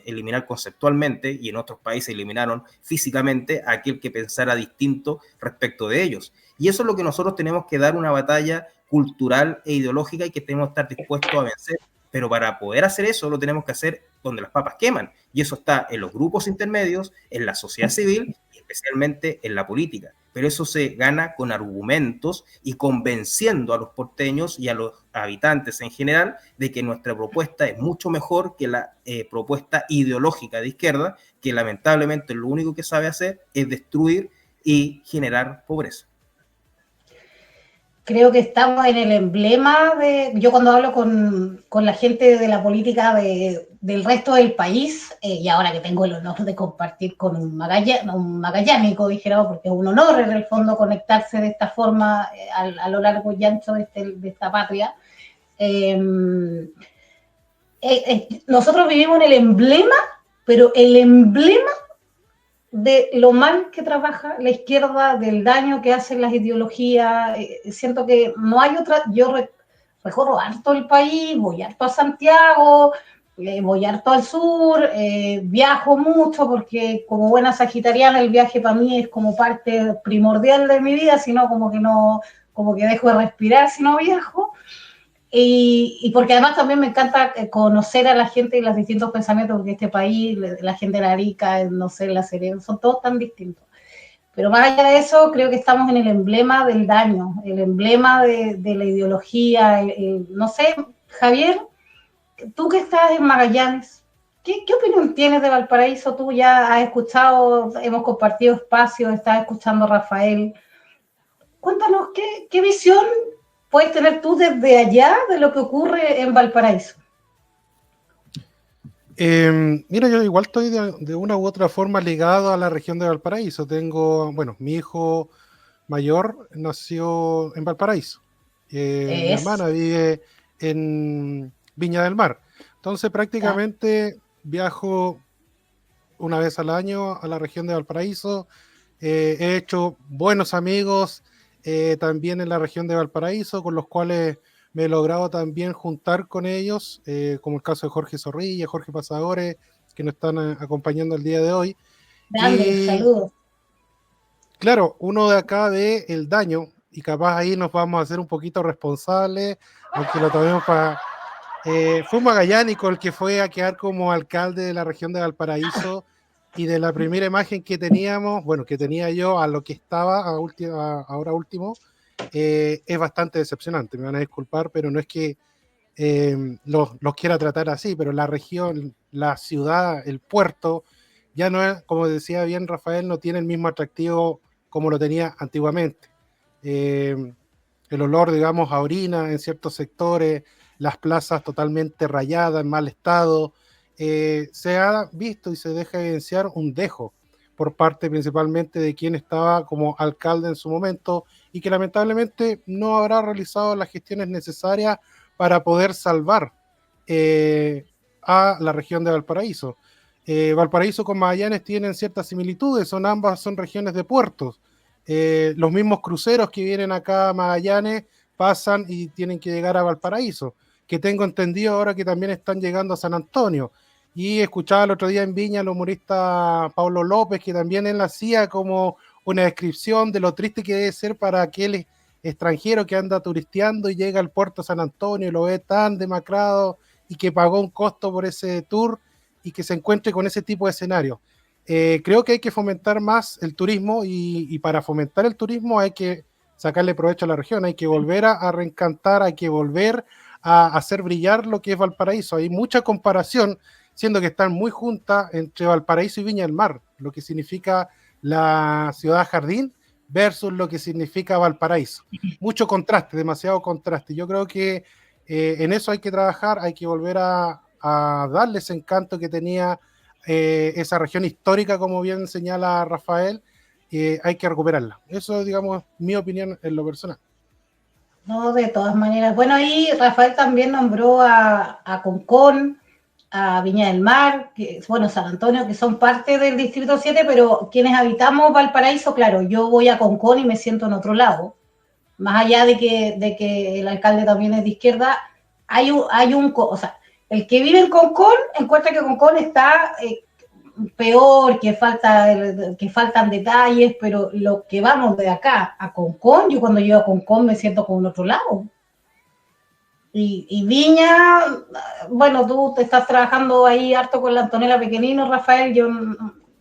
eliminar conceptualmente, y en otros países eliminaron físicamente a aquel que pensara distinto respecto de ellos. Y eso es lo que nosotros tenemos que dar una batalla cultural e ideológica y que tenemos que estar dispuestos a vencer. Pero para poder hacer eso lo tenemos que hacer donde las papas queman, y eso está en los grupos intermedios, en la sociedad civil y especialmente en la política. Pero eso se gana con argumentos y convenciendo a los porteños y a los habitantes en general de que nuestra propuesta es mucho mejor que la propuesta ideológica de izquierda, que lamentablemente lo único que sabe hacer es destruir y generar pobreza. Creo que estamos en el emblema yo cuando hablo con la gente de la política del resto del país, y ahora que tengo el honor de compartir con un magallánico, dijéramos, porque es un honor en el fondo conectarse de esta forma a lo largo y ancho de esta patria, nosotros vivimos en el emblema, pero el emblema de lo mal que trabaja la izquierda, del daño que hacen las ideologías. Siento que no hay otra. Yo recorro harto el país, voy harto a Santiago, voy harto al sur, viajo mucho porque como buena sagitariana el viaje para mí es como parte primordial de mi vida, sino como que dejo de respirar si no viajo. Y porque además también me encanta conocer a la gente y los distintos pensamientos, porque este país, la gente de la Arica, no sé, la Serena, son todos tan distintos. Pero más allá de eso, creo que estamos en el emblema del daño, el emblema de la ideología. No sé, Javier, tú que estás en Magallanes, ¿qué opinión tienes de Valparaíso? Tú ya has escuchado, hemos compartido espacios, estás escuchando a Rafael. Cuéntanos, ¿qué visión puedes tener tú desde allá de lo que ocurre en Valparaíso? Mira, yo igual estoy de una u otra forma ligado a la región de Valparaíso. Mi hijo mayor nació en Valparaíso. Mi hermana vive en Viña del Mar. Entonces prácticamente viajo una vez al año a la región de Valparaíso. He hecho buenos amigos también en la región de Valparaíso, con los cuales me he logrado también juntar con ellos, como el caso de Jorge Zorrilla, Jorge Pasadores, que nos están acompañando el día de hoy. Grande, saludos. Claro, uno de acá ve el daño, y capaz ahí nos vamos a hacer un poquito responsables, aunque lo tomemos para... fue un magallánico el que fue a quedar como alcalde de la región de Valparaíso, y de la primera imagen que teníamos, que tenía yo a lo que estaba ahora último, es bastante decepcionante. Me van a disculpar, pero no es que los quiera tratar así, pero la región, la ciudad, el puerto, ya no es, como decía bien Rafael, no tiene el mismo atractivo como lo tenía antiguamente. El olor, digamos, a orina en ciertos sectores, las plazas totalmente rayadas, en mal estado, se ha visto y se deja evidenciar un dejo por parte principalmente de quien estaba como alcalde en su momento y que lamentablemente no habrá realizado las gestiones necesarias para poder salvar a la región de Valparaíso. Valparaíso con Magallanes tienen ciertas similitudes, ambas son regiones de puertos. Los mismos cruceros que vienen acá a Magallanes pasan y tienen que llegar a Valparaíso, que tengo entendido ahora que también están llegando a San Antonio. Y escuchaba el otro día en Viña al humorista Pablo López, que también él hacía como una descripción de lo triste que debe ser para aquel extranjero que anda turisteando y llega al puerto de San Antonio y lo ve tan demacrado y que pagó un costo por ese tour y que se encuentre con ese tipo de escenario. Creo que hay que fomentar más el turismo y para fomentar el turismo hay que sacarle provecho a la región, hay que volver a reencantar, hay que volver a hacer brillar lo que es Valparaíso. Hay mucha comparación, siendo que están muy juntas entre Valparaíso y Viña del Mar, lo que significa la ciudad jardín versus lo que significa Valparaíso. Mucho contraste, demasiado contraste. Yo creo que en eso hay que trabajar, hay que volver a darle ese encanto que tenía esa región histórica, como bien señala Rafael, hay que recuperarla. Eso es, digamos, mi opinión en lo personal. No, de todas maneras. Bueno, ahí Rafael también nombró a Concón, a Viña del Mar, que, bueno, San Antonio, que son parte del Distrito 7, pero quienes habitamos Valparaíso, claro, yo voy a Concón y me siento en otro lado. Más allá de que el alcalde también es de izquierda, o sea, el que vive en Concón encuentra que Concón está peor, que faltan detalles, pero lo que vamos de acá a Concón, yo cuando llego a Concón me siento como en otro lado. Y Viña, bueno, tú te estás trabajando ahí harto con la Antonella Pequenino, Rafael, yo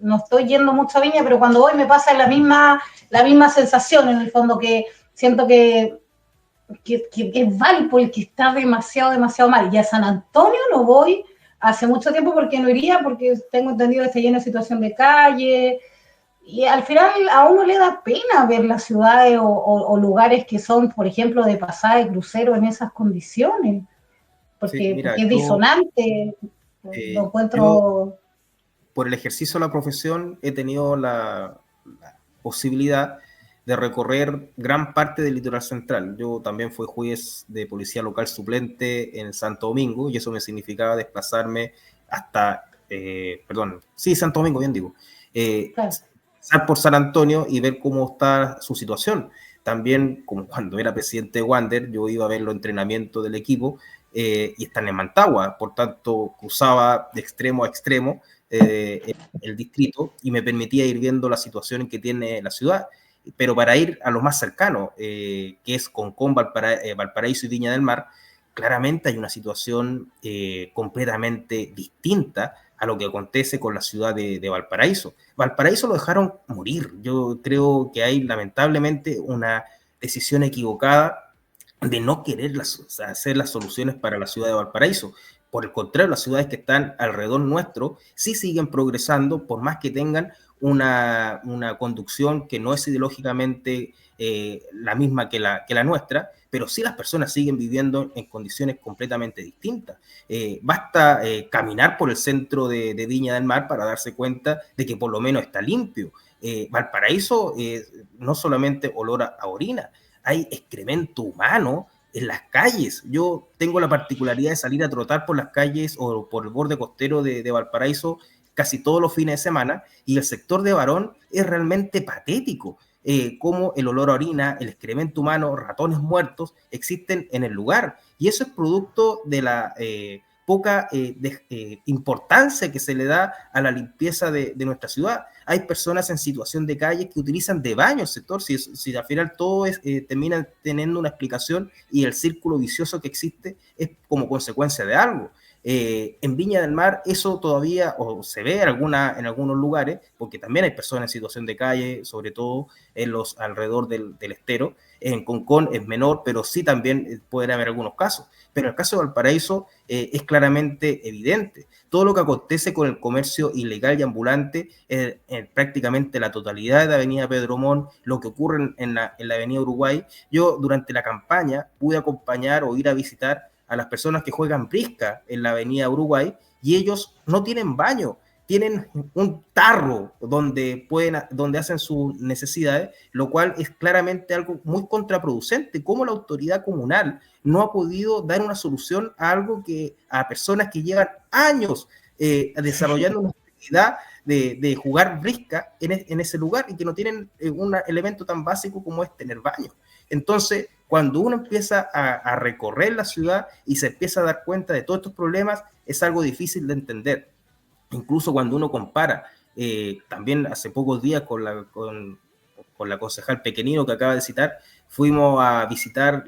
no estoy yendo mucho a Viña, pero cuando voy me pasa la misma sensación, en el fondo, que siento que es Valpo el que está demasiado mal. Y a San Antonio no voy hace mucho tiempo porque no iría, porque tengo entendido que está lleno de situación de calle, y al final a uno le da pena ver las ciudades o lugares que son, por ejemplo, de pasada de crucero en esas condiciones, porque, Sí, mira, porque es disonante, lo encuentro... Por el ejercicio de la profesión he tenido la posibilidad de recorrer gran parte del litoral central. Yo también fui juez de policía local suplente en Santo Domingo y eso me significaba desplazarme hasta, Santo Domingo, bien digo, Claro. pasar por San Antonio y ver cómo está su situación. También, como cuando era presidente de Wander, yo iba a ver los entrenamientos del equipo y están en Mantagua, por tanto cruzaba de extremo a extremo el distrito y me permitía ir viendo la situación que tiene la ciudad, pero para ir a lo más cercano, que es Concón, Valparaíso y Viña del Mar, claramente hay una situación completamente distinta a lo que acontece con la ciudad de Valparaíso. Valparaíso lo dejaron morir. Yo creo que hay lamentablemente una decisión equivocada de no querer hacer las soluciones para la ciudad de Valparaíso. Por el contrario, las ciudades que están alrededor nuestro sí siguen progresando, por más que tengan una conducción que no es ideológicamente la misma que la nuestra, pero sí las personas siguen viviendo en condiciones completamente distintas. Basta caminar por el centro de Viña del Mar para darse cuenta de que por lo menos está limpio. Valparaíso no solamente olor a orina, hay excremento humano en las calles. Yo tengo la particularidad de salir a trotar por las calles o por el borde costero de Valparaíso casi todos los fines de semana, y el sector de Barón es realmente patético, como el olor a orina, el excremento humano, ratones muertos existen en el lugar, y eso es producto de la poca importancia que se le da a la limpieza de nuestra ciudad. Hay personas en situación de calle que utilizan de baño el sector, si al final todo termina teniendo una explicación y el círculo vicioso que existe es como consecuencia de algo. En Viña del Mar eso todavía o se ve en algunos lugares, porque también hay personas en situación de calle, sobre todo en los alrededor del estero. En Concón es menor, pero sí también pueden haber algunos casos. Pero el caso de Valparaíso es claramente evidente. Todo lo que acontece con el comercio ilegal y ambulante en prácticamente la totalidad de la avenida Pedro Montt, lo que ocurre en la avenida Uruguay. Yo durante la campaña pude acompañar o ir a visitar a las personas que juegan brisca en la avenida Uruguay y ellos no tienen baño, tienen un tarro donde hacen sus necesidades, lo cual es claramente algo muy contraproducente. Cómo la autoridad comunal no ha podido dar una solución a algo a personas que llevan años desarrollando una actividad de jugar brisca en ese lugar y que no tienen un elemento tan básico como es tener baño. Entonces, cuando uno empieza a recorrer la ciudad y se empieza a dar cuenta de todos estos problemas, es algo difícil de entender. Incluso cuando uno compara, también hace pocos días con la concejal Pequenino que acaba de citar, fuimos a visitar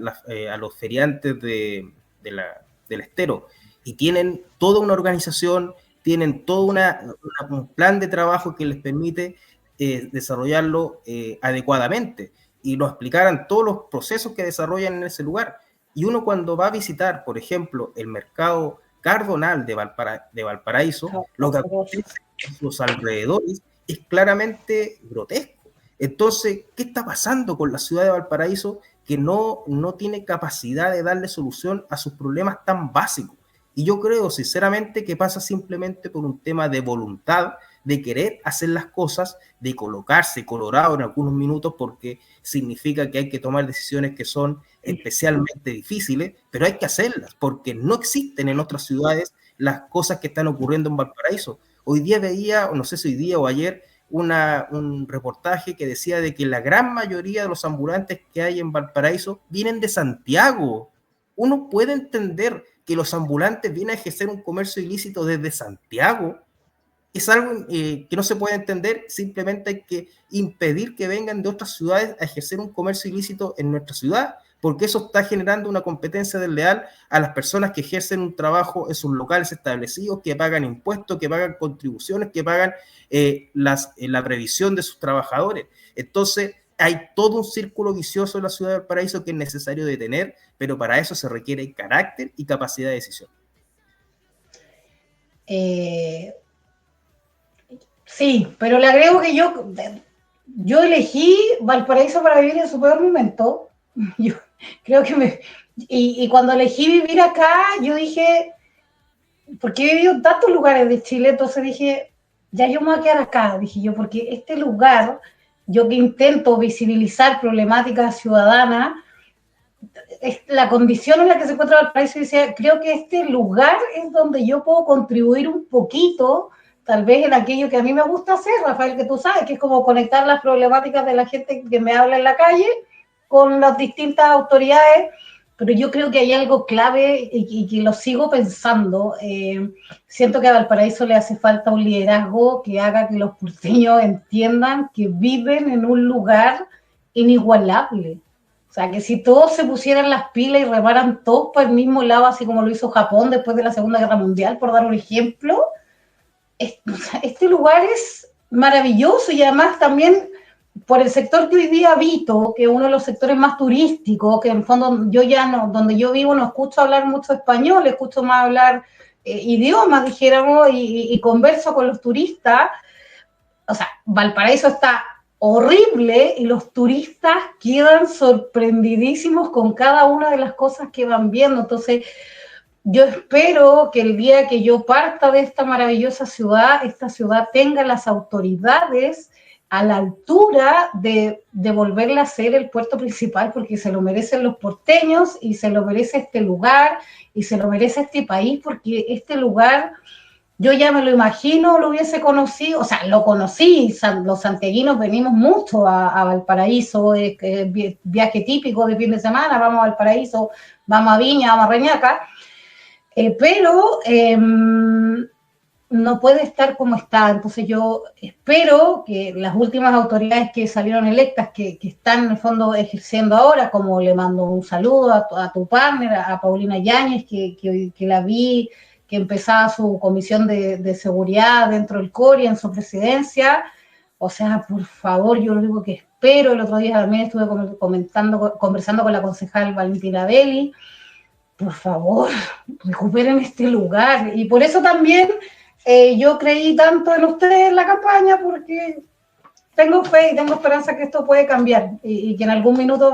a los feriantes del estero y tienen toda una organización, tienen todo un plan de trabajo que les permite desarrollarlo adecuadamente y nos explicaran todos los procesos que desarrollan en ese lugar. Y uno cuando va a visitar, por ejemplo, el mercado Cardonal de Valparaíso, lo que acontece en los alrededores es claramente grotesco. Entonces, ¿qué está pasando con la ciudad de Valparaíso que no tiene capacidad de darle solución a sus problemas tan básicos? Y yo creo sinceramente que pasa simplemente por un tema de voluntad, de querer hacer las cosas, de colocarse colorado en algunos minutos, porque significa que hay que tomar decisiones que son especialmente difíciles, pero hay que hacerlas, porque no existen en otras ciudades las cosas que están ocurriendo en Valparaíso. Hoy día veía, o no sé si hoy día o ayer, un reportaje que decía de que la gran mayoría de los ambulantes que hay en Valparaíso vienen de Santiago. Uno puede entender que los ambulantes vienen a ejercer un comercio ilícito desde Santiago. Es algo que no se puede entender, simplemente hay que impedir que vengan de otras ciudades a ejercer un comercio ilícito en nuestra ciudad, porque eso está generando una competencia desleal a las personas que ejercen un trabajo en sus locales establecidos, que pagan impuestos, que pagan contribuciones, que pagan la previsión de sus trabajadores. Entonces, hay todo un círculo vicioso en la ciudad de Valparaíso que es necesario detener, pero para eso se requiere carácter y capacidad de decisión. Sí, pero le agrego que yo elegí Valparaíso para vivir en su peor momento. Yo creo que y cuando elegí vivir acá, yo dije, porque he vivido en tantos lugares de Chile, entonces dije, ya yo me voy a quedar acá, dije yo, porque este lugar, yo que intento visibilizar problemáticas ciudadanas, la condición en la que se encuentra Valparaíso, y decía, creo que este lugar es donde yo puedo contribuir un poquito, tal vez en aquello que a mí me gusta hacer, Rafael, que tú sabes, que es como conectar las problemáticas de la gente que me habla en la calle con las distintas autoridades, pero yo creo que hay algo clave y que lo sigo pensando. Siento que a Valparaíso le hace falta un liderazgo que haga que los porteños entiendan que viven en un lugar inigualable. O sea, que si todos se pusieran las pilas y remaran todos para el mismo lado, así como lo hizo Japón después de la Segunda Guerra Mundial, por dar un ejemplo, este lugar es maravilloso y además también por el sector que hoy día habito, que es uno de los sectores más turísticos, que en el fondo yo ya no, donde yo vivo no escucho hablar mucho español, escucho más hablar idiomas, dijéramos, y converso con los turistas. O sea, Valparaíso está horrible y los turistas quedan sorprendidísimos con cada una de las cosas que van viendo. Entonces, yo espero que el día que yo parta de esta maravillosa ciudad, esta ciudad tenga las autoridades a la altura de volverla a ser el puerto principal, porque se lo merecen los porteños y se lo merece este lugar y se lo merece este país, porque este lugar, yo ya me lo imagino, lo hubiese conocido, o sea, lo conocí, los santiaguinos venimos mucho a Valparaíso, viaje típico de fin de semana, vamos a Valparaíso, vamos a Viña, vamos a Reñaca, pero no puede estar como está. Entonces yo espero que las últimas autoridades que salieron electas, que están en el fondo ejerciendo ahora, como le mando un saludo a tu partner, a Paulina Yáñez, que la vi, que empezaba su comisión de seguridad dentro del CORI en su presidencia. O sea, por favor, yo lo único que espero, el otro día también estuve conversando con la concejal Valentina Belli, por favor, recuperen este lugar. Y por eso también yo creí tanto en ustedes en la campaña, porque tengo fe y tengo esperanza que esto puede cambiar y que en algún minuto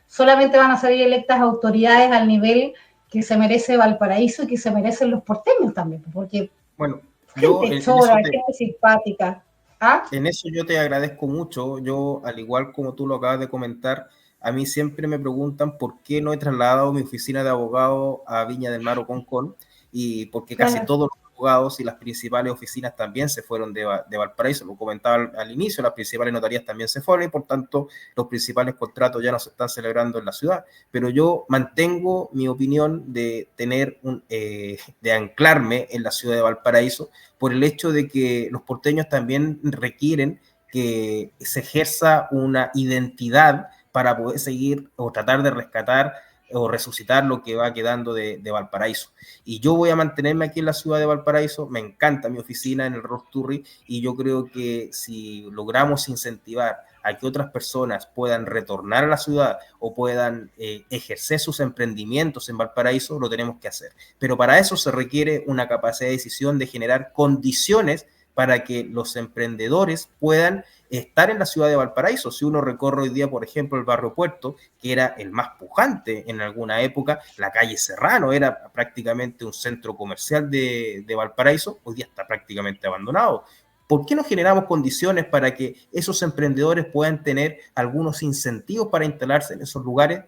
solamente van a salir electas autoridades al nivel que se merece Valparaíso y que se merecen los porteños también, porque Bueno, gente chora, gente simpática. ¿Ah? En eso yo te agradezco mucho. Yo, al igual como tú lo acabas de comentar, a mí siempre me preguntan por qué no he trasladado mi oficina de abogado a Viña del Mar o Concón, y porque casi todos los abogados y las principales oficinas también se fueron de Valparaíso. Lo comentaba al inicio, las principales notarías también se fueron y por tanto los principales contratos ya no se están celebrando en la ciudad. Pero yo mantengo mi opinión de de anclarme en la ciudad de Valparaíso por el hecho de que los porteños también requieren que se ejerza una identidad para poder seguir o tratar de rescatar o resucitar lo que va quedando de Valparaíso. Y yo voy a mantenerme aquí en la ciudad de Valparaíso, me encanta mi oficina en el Rosturri, y yo creo que si logramos incentivar a que otras personas puedan retornar a la ciudad o puedan ejercer sus emprendimientos en Valparaíso, lo tenemos que hacer. Pero para eso se requiere una capacidad de decisión de generar condiciones para que los emprendedores puedan estar en la ciudad de Valparaíso. Si uno recorre hoy día, por ejemplo, el barrio Puerto, que era el más pujante en alguna época, la calle Serrano era prácticamente un centro comercial de Valparaíso, hoy día está prácticamente abandonado. ¿Por qué no generamos condiciones para que esos emprendedores puedan tener algunos incentivos para instalarse en esos lugares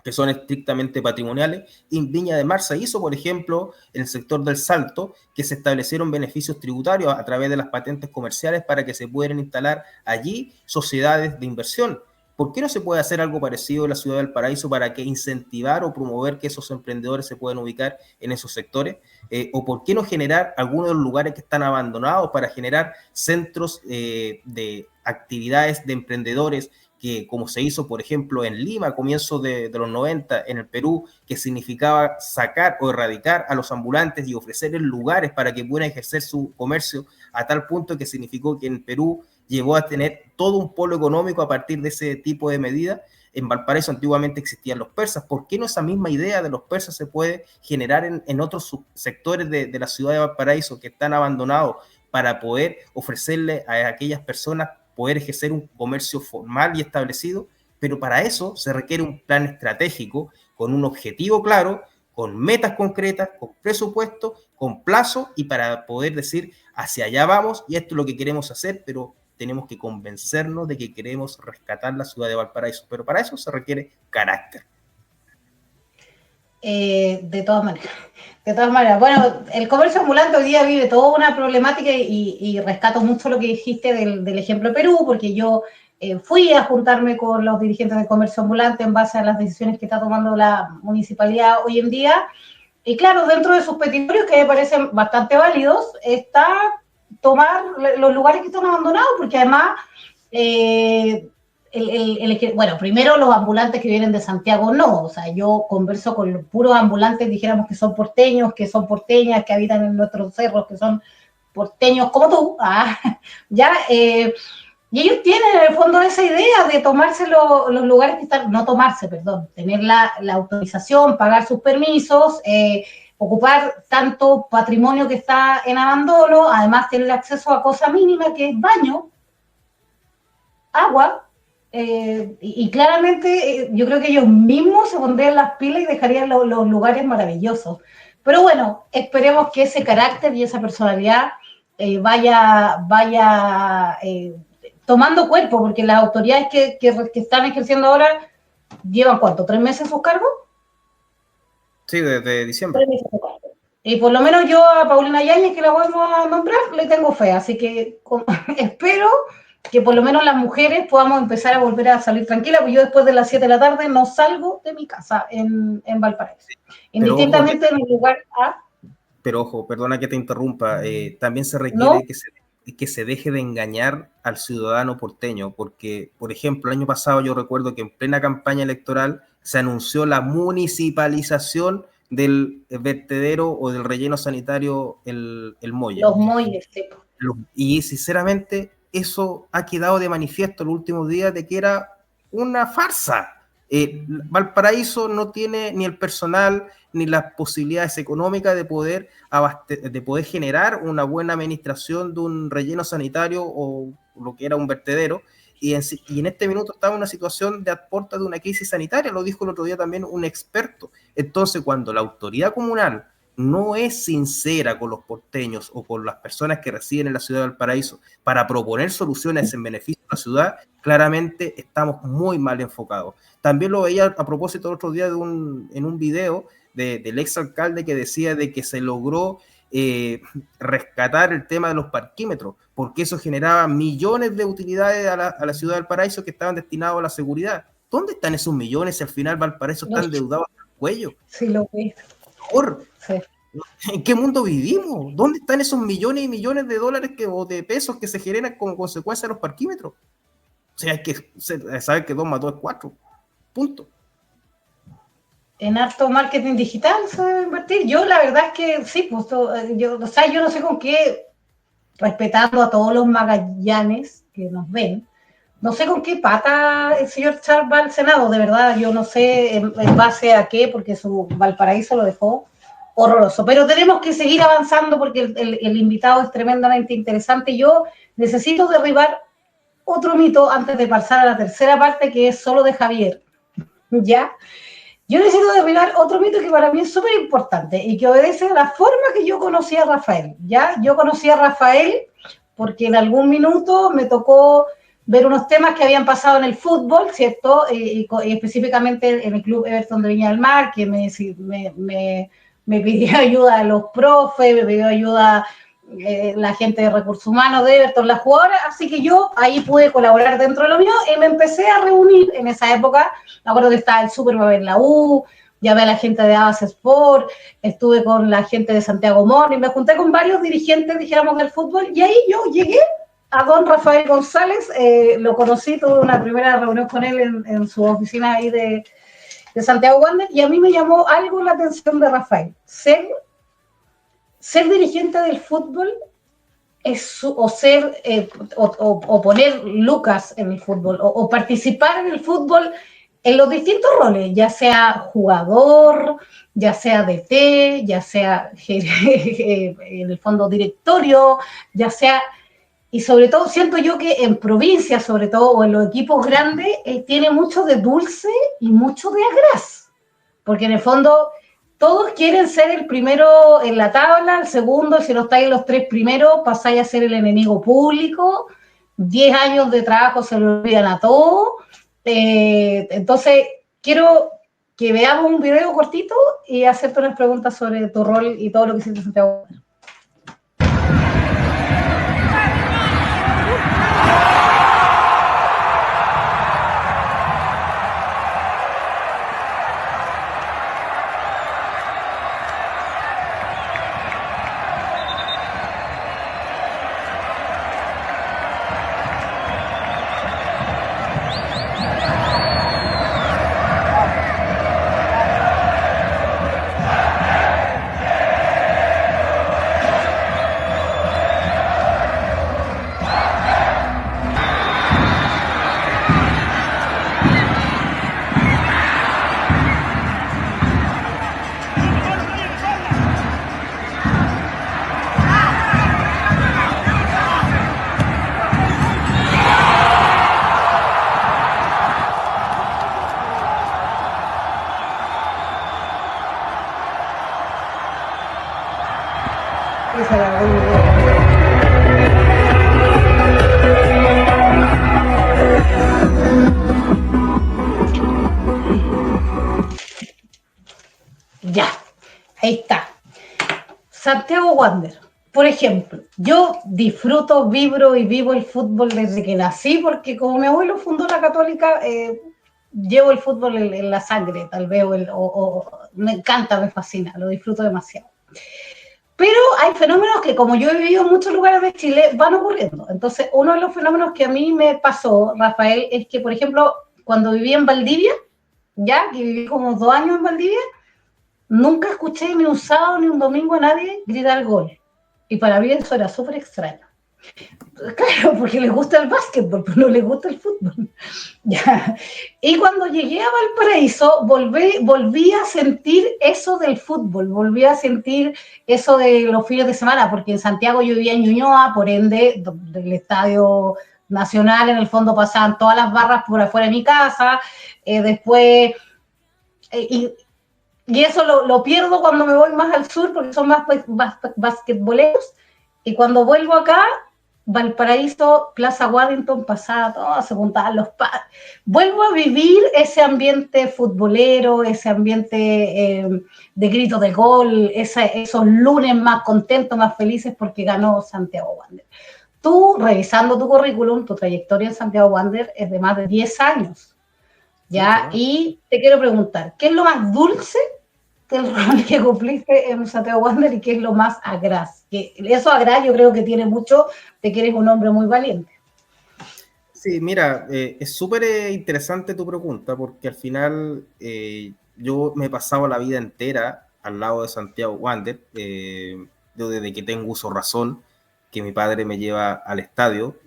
que son estrictamente patrimoniales? En Viña del Mar se hizo, por ejemplo, en el sector del Salto, que se establecieron beneficios tributarios a través de las patentes comerciales para que se pudieran instalar allí sociedades de inversión. ¿Por qué no se puede hacer algo parecido en la ciudad del Paraíso para que incentivar o promover que esos emprendedores se puedan ubicar en esos sectores? ¿O por qué no generar algunos de los lugares que están abandonados para generar centros de actividades de emprendedores, que como se hizo, por ejemplo, en Lima a comienzos de los 90, en el Perú, que significaba sacar o erradicar a los ambulantes y ofrecerles lugares para que pudieran ejercer su comercio, a tal punto que significó que en Perú llegó a tener todo un polo económico a partir de ese tipo de medidas? En Valparaíso antiguamente existían los persas. ¿Por qué no esa misma idea de los persas se puede generar en otros sectores de la ciudad de Valparaíso que están abandonados, para poder ofrecerle a aquellas personas poder ejercer un comercio formal y establecido? Pero para eso se requiere un plan estratégico, con un objetivo claro, con metas concretas, con presupuesto, con plazo, y para poder decir hacia allá vamos y esto es lo que queremos hacer, pero tenemos que convencernos de que queremos rescatar la ciudad de Valparaíso. Pero para eso se requiere carácter. De todas maneras. Bueno, el comercio ambulante hoy día vive toda una problemática y rescato mucho lo que dijiste del ejemplo de Perú, porque yo fui a juntarme con los dirigentes del comercio ambulante en base a las decisiones que está tomando la municipalidad hoy en día. Y claro, dentro de sus petitorios, que me parecen bastante válidos, está tomar los lugares que están abandonados, porque además... bueno, primero los ambulantes que vienen de Santiago no, o sea, yo converso con los puros ambulantes, dijéramos que son porteños, que son porteñas, que habitan en nuestros cerros, que son porteños como tú, ya, y ellos tienen en el fondo esa idea de tomarse los lugares que están, no tomarse, perdón, tener la autorización, pagar sus permisos, ocupar tanto patrimonio que está en abandono, además tener acceso a cosa mínima que es baño, agua. Y claramente yo creo que ellos mismos se pondrían las pilas y dejarían los lugares maravillosos. Pero bueno, esperemos que ese carácter y esa personalidad vaya tomando cuerpo, porque las autoridades que están ejerciendo ahora llevan ¿cuánto? ¿3 meses en sus cargos? Sí, desde diciembre. 3 meses en sus cargos. Y por lo menos yo a Paulina Yáñez, que la vuelvo a nombrar, le tengo fe, así que espero que por lo menos las mujeres podamos empezar a volver a salir tranquilas, porque yo después de las 7 de la tarde no salgo de mi casa en Valparaíso. Indistintamente en el lugar A. Pero ojo, perdona que te interrumpa, también se requiere que se deje de engañar al ciudadano porteño, porque, por ejemplo, el año pasado yo recuerdo que en plena campaña electoral se anunció la municipalización del vertedero o del relleno sanitario el Molle. Los Molles, sí. Y sinceramente eso ha quedado de manifiesto en los últimos días de que era una farsa. Valparaíso no tiene ni el personal ni las posibilidades económicas de poder generar una buena administración de un relleno sanitario o lo que era un vertedero, y en este minuto estamos en una situación de aporta de una crisis sanitaria, lo dijo el otro día también un experto. Entonces, cuando la autoridad comunal no es sincera con los porteños o con las personas que residen en la ciudad de Valparaíso para proponer soluciones en beneficio de la ciudad, claramente estamos muy mal enfocados. También lo veía a propósito el otro día en un video del exalcalde que decía de que se logró rescatar el tema de los parquímetros, porque eso generaba millones de utilidades a la ciudad de Valparaíso que estaban destinados a la seguridad. ¿Dónde están esos millones si al final Valparaíso está endeudado hasta el cuello? Sí, lo ves. Sí. ¿En qué mundo vivimos? ¿Dónde están esos millones y millones de dólares o de pesos que se generan como consecuencia de los parquímetros? O sea, hay que saber que 2 más 2 es 4. Punto. En harto marketing digital se debe invertir. Yo la verdad es que sí, pues yo no sé con qué, respetando a todos los Magallanes que nos ven, no sé con qué pata el señor Charles va al Senado, de verdad, yo no sé en base a qué, porque su Valparaíso lo dejó horroroso. Pero tenemos que seguir avanzando porque el invitado es tremendamente interesante. Yo necesito derribar otro mito antes de pasar a la tercera parte, que es solo de Javier, ¿ya? Yo necesito derribar otro mito que para mí es súper importante y que obedece a la forma que yo conocí a Rafael, ¿ya? Yo conocí a Rafael porque en algún minuto me tocó ver unos temas que habían pasado en el fútbol, ¿cierto? Y específicamente en el club Everton de Viña del Mar, que me pidió ayuda a los profes, me pidió ayuda la gente de recursos humanos de Everton, las jugadoras, así que yo ahí pude colaborar dentro de lo mío y me empecé a reunir en esa época. Me acuerdo que estaba el Superbebé en la U, llamé a la gente de Abas Sport, estuve con la gente de Santiago Morning, me junté con varios dirigentes, dijéramos, del fútbol, y ahí yo llegué a don Rafael González, lo conocí, tuve una primera reunión con él en su oficina ahí de Santiago Wander, y a mí me llamó algo la atención de Rafael, ser dirigente del fútbol o poner lucas en el fútbol o participar en el fútbol en los distintos roles, ya sea jugador, ya sea DT, ya sea en el fondo directorio, ya sea, y sobre todo siento yo que en provincias sobre todo o en los equipos grandes tiene mucho de dulce y mucho de agraz, porque en el fondo todos quieren ser el primero en la tabla, el segundo, si no estáis en los 3 primeros, pasáis a ser el enemigo público, 10 años de trabajo se lo olvidan a todos. Entonces, quiero que veamos un video cortito y hacerte unas preguntas sobre tu rol y todo lo que hiciste en Santiago. Ya, ahí está. Santiago Wander, por ejemplo, yo disfruto, vibro y vivo el fútbol desde que nací, porque como mi abuelo fundó la Católica, llevo el fútbol en la sangre, tal vez, me encanta, me fascina, lo disfruto demasiado. Pero hay fenómenos que, como yo he vivido en muchos lugares de Chile, van ocurriendo. Entonces, uno de los fenómenos que a mí me pasó, Rafael, es que, por ejemplo, cuando viví en Valdivia, ya que viví como 2 años en Valdivia, nunca escuché ni un sábado ni un domingo a nadie gritar gol. Y para mí eso era súper extraño. Claro, porque les gusta el básquetbol, pero no les gusta el fútbol. Ya. Y cuando llegué a Valparaíso, volví a sentir eso del fútbol, volví a sentir eso de los fines de semana, porque en Santiago yo vivía en Ñuñoa, por ende, del Estadio Nacional, en el fondo pasaban todas las barras por afuera de mi casa, después, y eso lo pierdo cuando me voy más al sur, porque son más basquetboleros, y cuando vuelvo acá, Valparaíso, Plaza Waddington, pasaba todo, se juntaban los padres. Vuelvo a vivir ese ambiente futbolero, ese ambiente de gritos de gol, esos lunes más contentos, más felices porque ganó Santiago Wander. Tú, revisando tu currículum, tu trayectoria en Santiago Wander es de más de 10 años, ¿ya? Sí, y te quiero preguntar, ¿qué es lo más dulce del rol que cumpliste en Santiago Wander y qué es lo más agraz? Que eso agraz yo creo que tiene mucho de que eres un hombre muy valiente. Sí, mira, es súper interesante tu pregunta porque al final yo me he pasado la vida entera al lado de Santiago Wander. Yo desde que tengo uso razón que mi padre me lleva al estadio.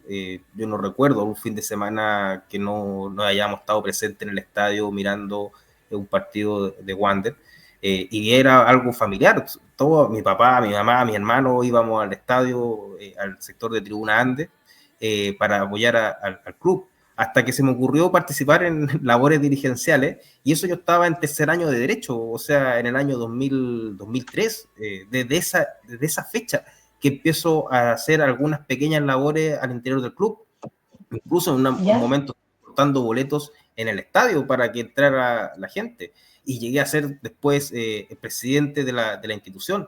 Yo no recuerdo un fin de semana que no hayamos estado presentes en el estadio mirando un partido de Wander. Y era algo familiar. Todo, mi papá, mi mamá, mi hermano íbamos al estadio, al sector de Tribuna Andes, para apoyar al club, hasta que se me ocurrió participar en labores dirigenciales, y eso yo estaba en tercer año de Derecho, o sea, en el año 2003, desde esa fecha que empiezo a hacer algunas pequeñas labores al interior del club, incluso en un momento cortando boletos en el estadio para que entrara la gente, y llegué a ser después el presidente de la institución.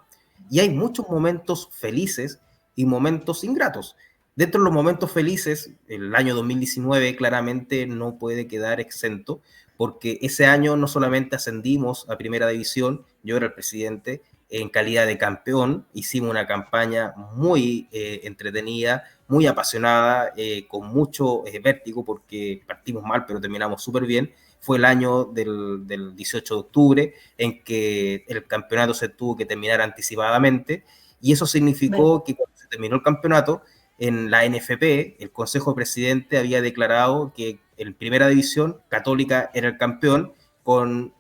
Y hay muchos momentos felices y momentos ingratos. Dentro de los momentos felices, el año 2019 claramente no puede quedar exento, porque ese año no solamente ascendimos a Primera División, yo era el presidente, en calidad de campeón, hicimos una campaña muy entretenida, muy apasionada, con mucho vértigo, porque partimos mal, pero terminamos súper bien. Fue el año del 18 de octubre, en que el campeonato se tuvo que terminar anticipadamente, y eso significó que cuando se terminó el campeonato, en la NFP, el Consejo Presidente había declarado que en Primera División Católica era el campeón, con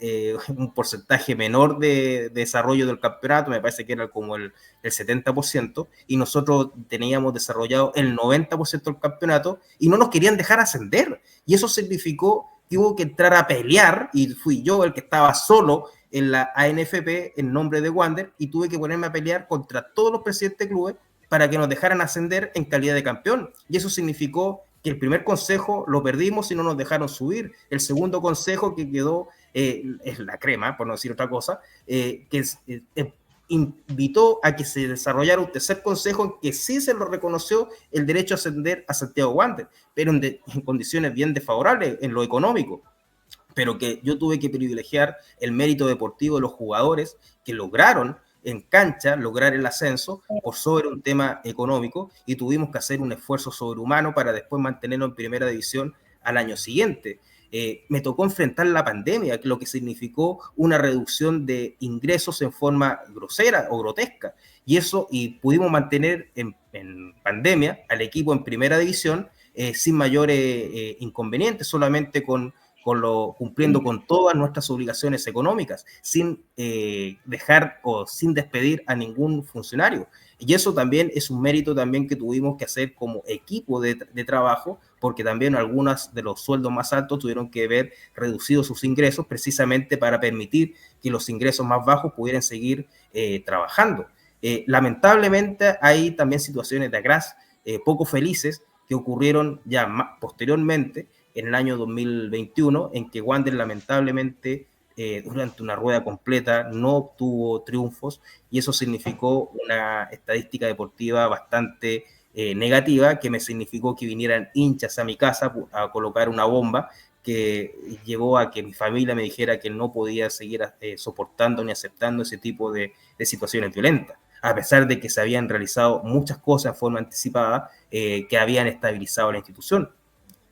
un porcentaje menor de desarrollo del campeonato, me parece que era como el 70%, y nosotros teníamos desarrollado el 90% del campeonato, y no nos querían dejar ascender, y eso significó que hubo que entrar a pelear, y fui yo el que estaba solo en la ANFP en nombre de Wander, y tuve que ponerme a pelear contra todos los presidentes de clubes para que nos dejaran ascender en calidad de campeón, y eso significó que el primer consejo lo perdimos y no nos dejaron subir. El segundo consejo que quedó es la crema, por no decir otra cosa, que invitó a que se desarrollara un tercer consejo en que sí se lo reconoció el derecho a ascender a Santiago Wander, pero en condiciones bien desfavorables en lo económico, pero que yo tuve que privilegiar el mérito deportivo de los jugadores que lograron en cancha lograr el ascenso por sobre un tema económico, y tuvimos que hacer un esfuerzo sobrehumano para después mantenerlo en Primera División al año siguiente. Me tocó enfrentar la pandemia, lo que significó una reducción de ingresos en forma grosera o grotesca, y pudimos mantener en pandemia al equipo en Primera División sin mayores inconvenientes, solamente cumpliendo con todas nuestras obligaciones económicas, sin dejar o sin despedir a ningún funcionario. Y eso también es un mérito también que tuvimos que hacer como equipo de trabajo, porque también algunos de los sueldos más altos tuvieron que ver reducidos sus ingresos precisamente para permitir que los ingresos más bajos pudieran seguir trabajando. Lamentablemente hay también situaciones de agraz poco felices que ocurrieron ya posteriormente, en el año 2021, en que Wander lamentablemente durante una rueda completa no obtuvo triunfos, y eso significó una estadística deportiva bastante negativa, que me significó que vinieran hinchas a mi casa a colocar una bomba que llevó a que mi familia me dijera que no podía seguir soportando ni aceptando ese tipo de situaciones violentas, a pesar de que se habían realizado muchas cosas en forma anticipada que habían estabilizado la institución.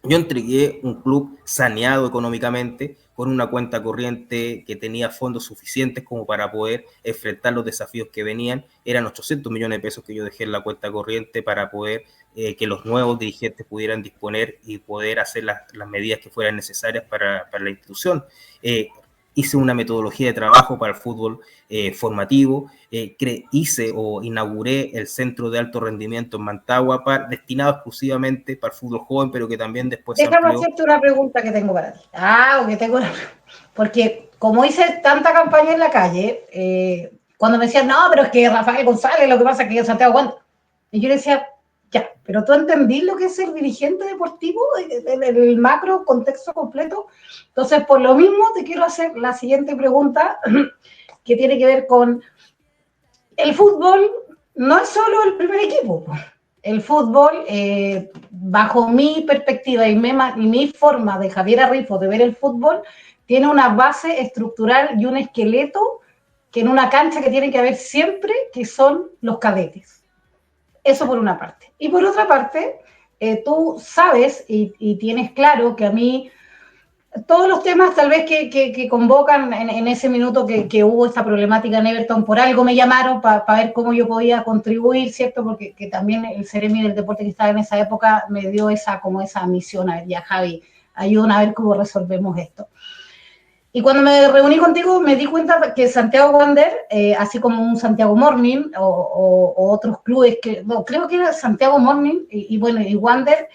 Yo entregué un club saneado económicamente, con una cuenta corriente que tenía fondos suficientes como para poder enfrentar los desafíos que venían. Eran 800 millones de pesos que yo dejé en la cuenta corriente para poder que los nuevos dirigentes pudieran disponer y poder hacer las medidas que fueran necesarias para la institución. Hice una metodología de trabajo para el fútbol formativo, hice o inauguré el centro de alto rendimiento en Mantagua destinado exclusivamente para el fútbol joven, pero que también después Déjame amplió. hacerte una pregunta que tengo para ti. Porque como hice tanta campaña en la calle, cuando me decían, no, pero es que Rafael González, lo que pasa es que Santiago aguanta. Y yo le decía, ya, pero tú entendís lo que es ser dirigente deportivo, el macro contexto completo. Entonces, por lo mismo, te quiero hacer la siguiente pregunta, que tiene que ver con el fútbol. No es solo el primer equipo. El fútbol, bajo mi perspectiva y mi forma de Javiera Rifo de ver el fútbol, tiene una base estructural y un esqueleto que en una cancha que tiene que haber siempre, que son los cadetes. Eso por una parte. Y por otra parte, tú sabes y tienes claro que a mí todos los temas tal vez que convocan en ese minuto que hubo esta problemática en Everton, por algo me llamaron para ver cómo yo podía contribuir, ¿cierto? Porque que también el Ceremi del deporte que estaba en esa época me dio esa misión, a ver, ya Javi, ayúdanos a ver cómo resolvemos esto. Y cuando me reuní contigo me di cuenta que Santiago Wander, así como un Santiago Morning o otros clubes, creo que era Santiago Morning y Wander,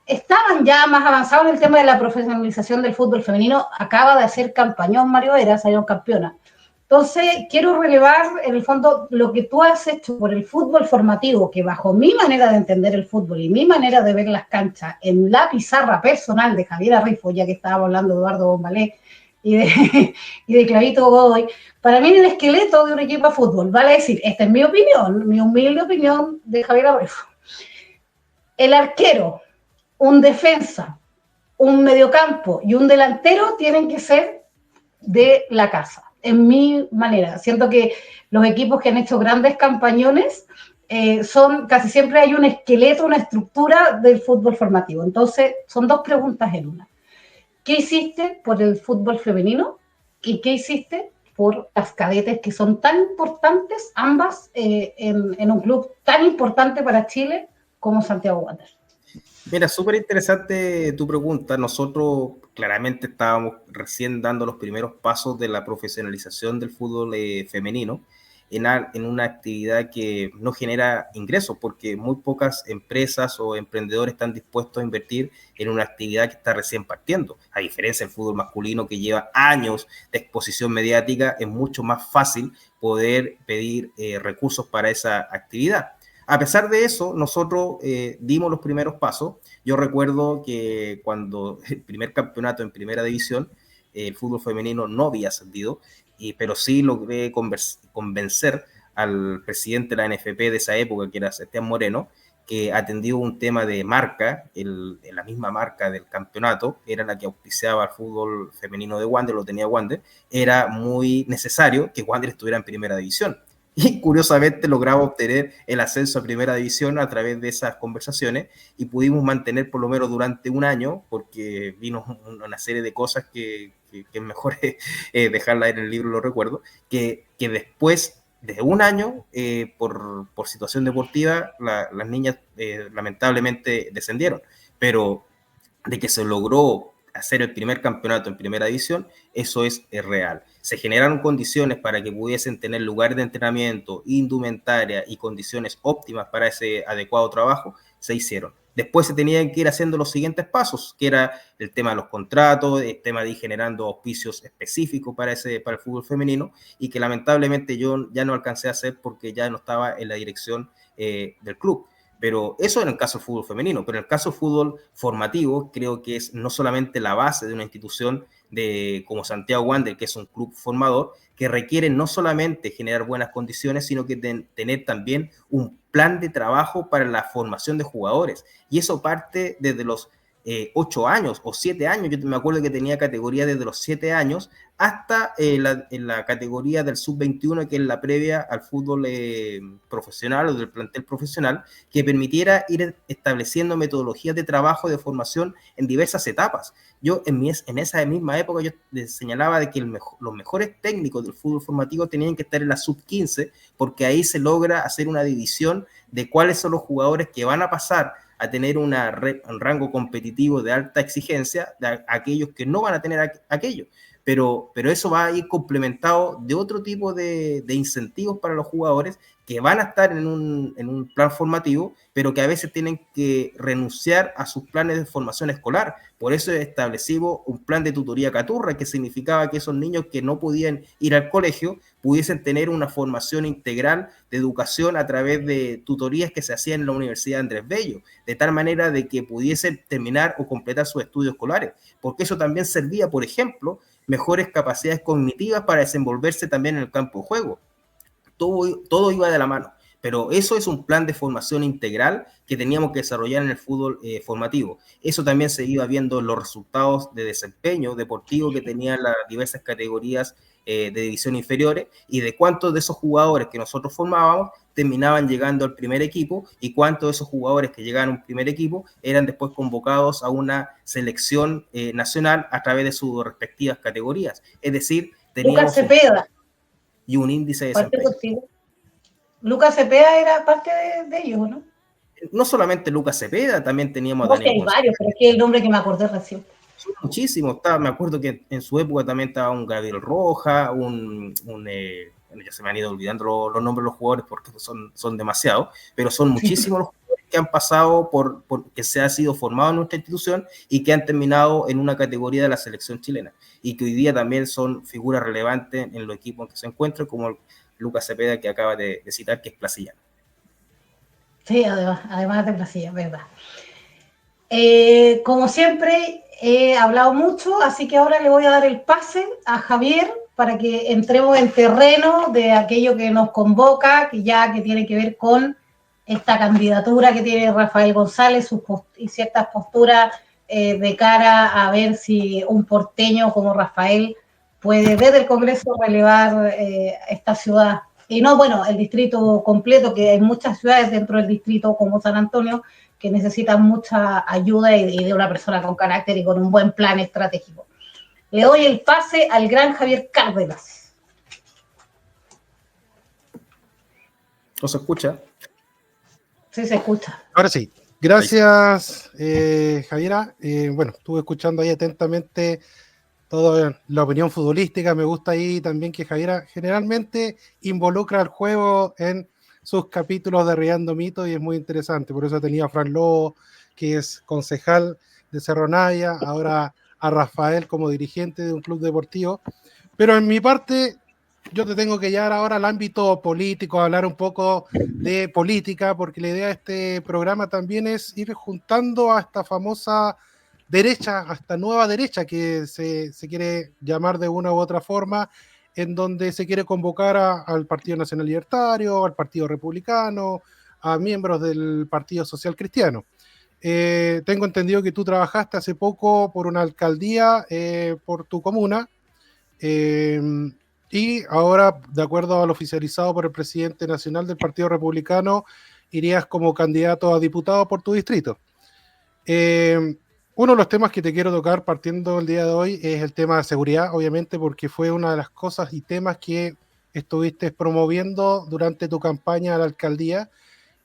estaban ya más avanzados en el tema de la profesionalización del fútbol femenino. Acaba de hacer campañón Mario Vera, salieron campeona. Entonces, quiero relevar en el fondo lo que tú has hecho por el fútbol formativo, que bajo mi manera de entender el fútbol y mi manera de ver las canchas en la pizarra personal de Javiera Rifo, ya que estábamos hablando de Eduardo Bombalé y de Clavito Godoy, para mí el esqueleto de un equipo de fútbol, vale decir, esta es mi opinión, mi humilde opinión de Javiera Rifo. El arquero, un defensa, un mediocampo y un delantero tienen que ser de la casa, en mi manera. Siento que los equipos que han hecho grandes campañones casi siempre hay un esqueleto, una estructura del fútbol formativo. Entonces, son dos preguntas en una. ¿Qué hiciste por el fútbol femenino? ¿Y qué hiciste por las cadetes, que son tan importantes ambas en un club tan importante para Chile como Santiago Wanderers? Mira, súper interesante tu pregunta. Nosotros claramente estábamos recién dando los primeros pasos de la profesionalización del fútbol femenino en una actividad que no genera ingresos, porque muy pocas empresas o emprendedores están dispuestos a invertir en una actividad que está recién partiendo. A diferencia del fútbol masculino, que lleva años de exposición mediática, es mucho más fácil poder pedir recursos para esa actividad. A pesar de eso, nosotros dimos los primeros pasos. Yo recuerdo que cuando el primer campeonato en primera división, el fútbol femenino no había ascendido, pero sí logré convencer al presidente de la NFP de esa época, que era Sebastián Moreno, que atendió un tema de marca, la misma marca del campeonato, era la que auspiciaba el fútbol femenino de Wander, lo tenía Wander, era muy necesario que Wander estuviera en primera división. Y curiosamente logramos obtener el ascenso a primera división a través de esas conversaciones y pudimos mantener por lo menos durante un año, porque vino una serie de cosas que es mejor dejarla en el libro, lo recuerdo, que después de un año, por situación deportiva, las niñas lamentablemente descendieron, pero de que se logró hacer el primer campeonato en primera división, eso es real. Se generaron condiciones para que pudiesen tener lugares de entrenamiento, indumentaria y condiciones óptimas para ese adecuado trabajo, se hicieron. Después se tenían que ir haciendo los siguientes pasos, que era el tema de los contratos, el tema de ir generando auspicios específicos para el fútbol femenino, y que lamentablemente yo ya no alcancé a hacer porque ya no estaba en la dirección del club. Pero eso en el caso del fútbol femenino, pero en el caso del fútbol formativo, creo que es no solamente la base de una institución como Santiago Wander, que es un club formador, que requiere no solamente generar buenas condiciones, sino que tener también un plan de trabajo para la formación de jugadores. Y eso parte desde los 8 años o 7 años. Yo me acuerdo que tenía categoría desde los 7 años hasta en la categoría del sub-21, que es la previa al fútbol profesional o del plantel profesional, que permitiera ir estableciendo metodologías de trabajo, de formación en diversas etapas. Yo en esa misma época yo señalaba de que los mejores técnicos del fútbol formativo tenían que estar en la sub-15, porque ahí se logra hacer una división de cuáles son los jugadores que van a pasar a tener un rango competitivo de alta exigencia, de aquellos que no van a tener aquello. Pero eso va a ir complementado de otro tipo de incentivos para los jugadores que van a estar en un plan formativo, pero que a veces tienen que renunciar a sus planes de formación escolar. Por eso establecimos un plan de tutoría caturra, que significaba que esos niños que no podían ir al colegio pudiesen tener una formación integral de educación a través de tutorías que se hacían en la Universidad Andrés Bello, de tal manera de que pudiesen terminar o completar sus estudios escolares, porque eso también servía, por ejemplo, mejores capacidades cognitivas para desenvolverse también en el campo de juego. Todo iba de la mano, pero eso es un plan de formación integral que teníamos que desarrollar en el fútbol formativo. Eso también se iba viendo en los resultados de desempeño deportivo que tenían las diversas categorías de división inferiores, y de cuántos de esos jugadores que nosotros formábamos terminaban llegando al primer equipo, y cuántos de esos jugadores que llegaban a un primer equipo eran después convocados a una selección nacional a través de sus respectivas categorías. Es decir, teníamos Lucas Cepeda y un índice de desempeño. Lucas Cepeda era parte de ellos, ¿no? No solamente Lucas Cepeda, también teníamos a Daniel. Hay varios, pero es que el nombre que me acordé recién. Son muchísimos. Me acuerdo que en su época también estaba un Gabriel Roja, ya se me han ido olvidando los nombres de los jugadores porque son demasiados, pero son muchísimos los jugadores que han pasado por que se ha sido formado en nuestra institución y que han terminado en una categoría de la selección chilena, y que hoy día también son figuras relevantes en los equipos en que se encuentran, como Lucas Cepeda, que acaba de citar, que es placillano. Sí, además de Placilla, verdad. Como siempre, he hablado mucho, así que ahora le voy a dar el pase a Javier para que entremos en terreno de aquello que nos convoca, que tiene que ver con esta candidatura que tiene Rafael González y ciertas posturas de cara a ver si un porteño como Rafael puede desde el Congreso relevar esta ciudad. Y no, bueno, el distrito completo, que hay muchas ciudades dentro del distrito como San Antonio que necesitan mucha ayuda y de una persona con carácter y con un buen plan estratégico. Le doy el pase al gran Javier Cárdenas. ¿No se escucha? Sí, se escucha. Ahora sí. Gracias, Javiera. Bueno, estuve escuchando ahí atentamente toda la opinión futbolística. Me gusta ahí también que Javiera generalmente involucra al juego en sus capítulos de Derribando Mitos, y es muy interesante. Por eso tenía a Fran Lobo, que es concejal de Cerro Navia, ahora a Rafael como dirigente de un club deportivo. Pero en mi parte, yo te tengo que llevar ahora al ámbito político, a hablar un poco de política, porque la idea de este programa también es ir juntando a esta famosa derecha, a esta nueva derecha que se quiere llamar de una u otra forma, en donde se quiere convocar al Partido Nacional Libertario, al Partido Republicano, a miembros del Partido Social Cristiano. Tengo entendido que tú trabajaste hace poco por una alcaldía por tu comuna, y ahora, de acuerdo a lo oficializado por el presidente nacional del Partido Republicano, irías como candidato a diputado por tu distrito. Uno de los temas que te quiero tocar partiendo el día de hoy es el tema de seguridad, obviamente, porque fue una de las cosas y temas que estuviste promoviendo durante tu campaña a la alcaldía,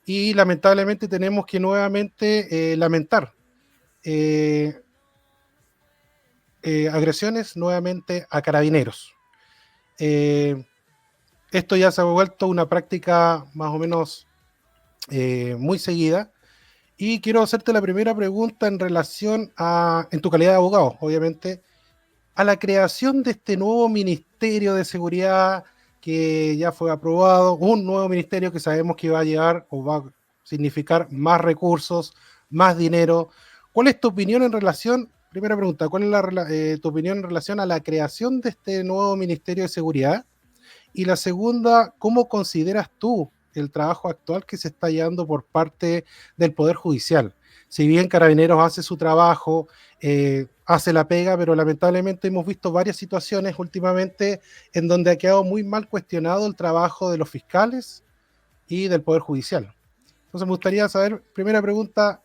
y lamentablemente tenemos que nuevamente lamentar agresiones nuevamente a carabineros. Esto ya se ha vuelto una práctica más o menos muy seguida. Y quiero hacerte la primera pregunta en relación en tu calidad de abogado, obviamente, a la creación de este nuevo Ministerio de Seguridad que ya fue aprobado, un nuevo ministerio que sabemos que va a llegar o va a significar más recursos, más dinero. ¿Cuál es tu opinión en relación, primera pregunta, cuál es tu opinión en relación a la creación de este nuevo Ministerio de Seguridad? Y la segunda, ¿cómo consideras tú el trabajo actual que se está llevando por parte del Poder Judicial? si bien Carabineros hace su trabajo, hace la pega, pero lamentablemente hemos visto varias situaciones últimamente en donde ha quedado muy mal cuestionado el trabajo de los fiscales y del Poder Judicial. Entonces me gustaría saber, primera pregunta,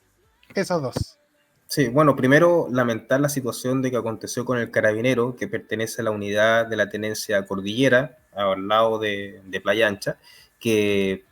esas dos. Sí, bueno, primero lamentar la situación de que aconteció con el carabinero que pertenece a la unidad de la tenencia Cordillera, al lado de Playa Ancha, que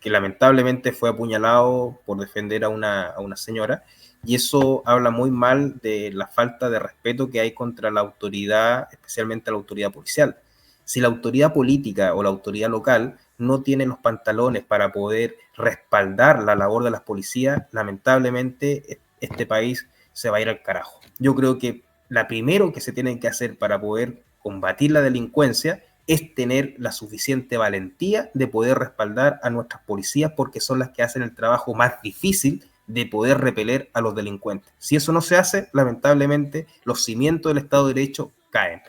lamentablemente fue apuñalado por defender a una señora, y eso habla muy mal de la falta de respeto que hay contra la autoridad, especialmente la autoridad policial. Si la autoridad política o la autoridad local no tiene los pantalones para poder respaldar la labor de las policías, lamentablemente este país se va a ir al carajo. Yo creo que lo primero que se tiene que hacer para poder combatir la delincuencia es tener la suficiente valentía de poder respaldar a nuestras policías, porque son las que hacen el trabajo más difícil de poder repeler a los delincuentes. Si eso no se hace, lamentablemente los cimientos del Estado de Derecho caen.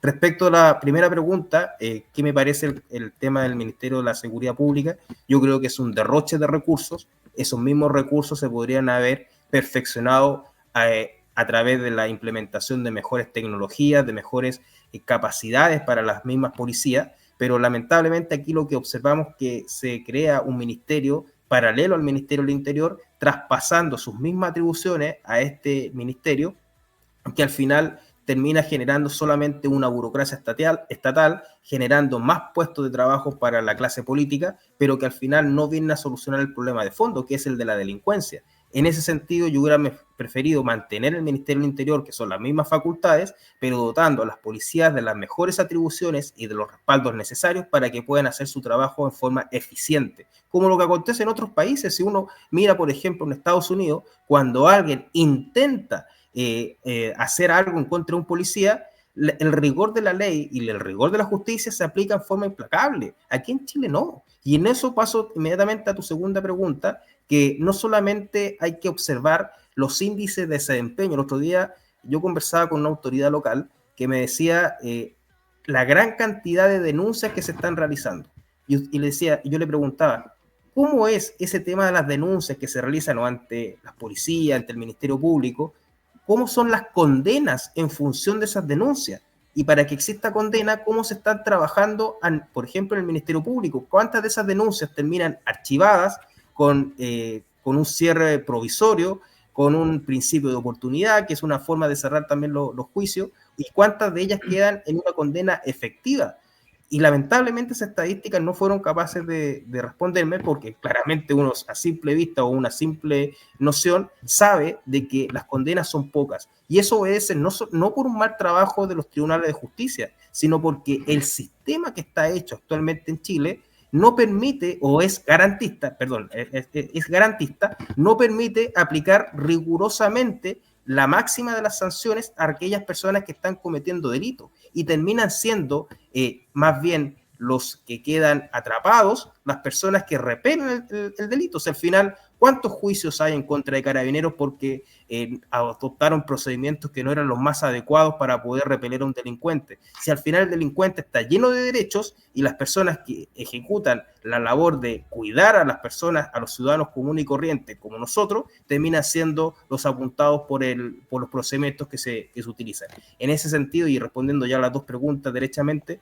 Respecto a la primera pregunta, ¿qué me parece el tema del Ministerio de la Seguridad Pública? Yo creo que es un derroche de recursos. Esos mismos recursos se podrían haber perfeccionado a través de la implementación de mejores tecnologías, de mejores capacidades para las mismas policías, pero lamentablemente aquí lo que observamos es que se crea un ministerio paralelo al Ministerio del Interior, traspasando sus mismas atribuciones a este ministerio, que al final termina generando solamente una burocracia estatal, generando más puestos de trabajo para la clase política, pero que al final no viene a solucionar el problema de fondo, que es el de la delincuencia. En ese sentido, yo hubiera preferido mantener el Ministerio del Interior, que son las mismas facultades, pero dotando a las policías de las mejores atribuciones y de los respaldos necesarios para que puedan hacer su trabajo en forma eficiente, como lo que acontece en otros países. Si uno mira, por ejemplo, en Estados Unidos, cuando alguien intenta hacer algo en contra de un policía, el rigor de la ley y el rigor de la justicia se aplica en forma implacable. Aquí en Chile no. Y en eso paso inmediatamente a tu segunda pregunta, que no solamente hay que observar los índices de desempeño. El otro día yo conversaba con una autoridad local que me decía la gran cantidad de denuncias que se están realizando. Y yo le preguntaba, ¿cómo es ese tema de las denuncias que se realizan ante las policías, ante el Ministerio Público? ¿Cómo son las condenas en función de esas denuncias? Y para que exista condena, ¿cómo se están trabajando, por ejemplo, en el Ministerio Público? ¿Cuántas de esas denuncias terminan archivadas con un cierre provisorio, con un principio de oportunidad, que es una forma de cerrar también los juicios? ¿Y cuántas de ellas quedan en una condena efectiva? Y lamentablemente esas estadísticas no fueron capaces de responderme, porque claramente uno a simple vista o una simple noción sabe de que las condenas son pocas. Y eso obedece no por un mal trabajo de los tribunales de justicia, sino porque el sistema que está hecho actualmente en Chile no permite, o es garantista, no permite aplicar rigurosamente la máxima de las sanciones a aquellas personas que están cometiendo delitos, y terminan siendo más bien los que quedan atrapados, las personas que repelen el delito. O sea, al final, ¿cuántos juicios hay en contra de Carabineros porque adoptaron procedimientos que no eran los más adecuados para poder repeler a un delincuente? Si al final el delincuente está lleno de derechos y las personas que ejecutan la labor de cuidar a las personas, a los ciudadanos comunes y corrientes como nosotros, terminan siendo los apuntados por los procedimientos que se utilizan. En ese sentido, y respondiendo ya a las dos preguntas derechamente,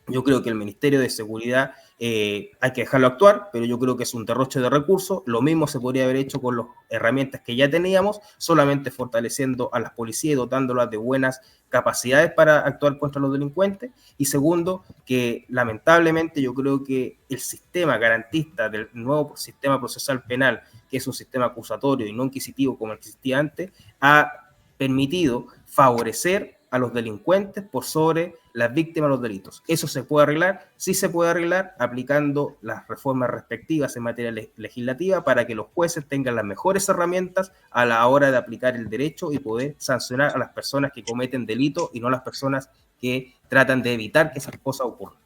yo creo que el Ministerio de Seguridad hay que dejarlo actuar, pero yo creo que es un derroche de recursos. Lo mismo se podría haber hecho con las herramientas que ya teníamos, solamente fortaleciendo a las policías y dotándolas de buenas capacidades para actuar contra los delincuentes. Y segundo, que lamentablemente yo creo que el sistema garantista del nuevo sistema procesal penal, que es un sistema acusatorio y no inquisitivo como existía antes, ha permitido favorecer a los delincuentes por sobre las víctimas de los delitos. ¿Eso se puede arreglar? Sí se puede arreglar aplicando las reformas respectivas en materia legislativa para que los jueces tengan las mejores herramientas a la hora de aplicar el derecho y poder sancionar a las personas que cometen delitos y no a las personas que tratan de evitar que esas cosas ocurran.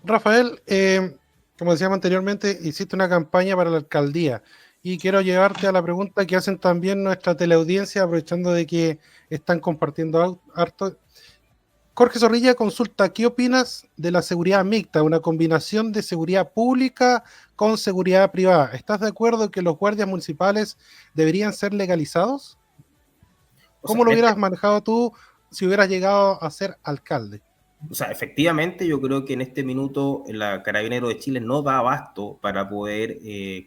Rafael, como decíamos anteriormente, hiciste una campaña para la alcaldía. Y quiero llevarte a la pregunta que hacen también nuestra teleaudiencia, aprovechando de que están compartiendo harto. Jorge Zorrilla consulta, ¿qué opinas de la seguridad mixta, una combinación de seguridad pública con seguridad privada? ¿Estás de acuerdo que los guardias municipales deberían ser legalizados? ¿Cómo lo hubieras manejado tú si hubieras llegado a ser alcalde? O sea, efectivamente, yo creo que en este minuto la Carabinero de Chile no da abasto para poder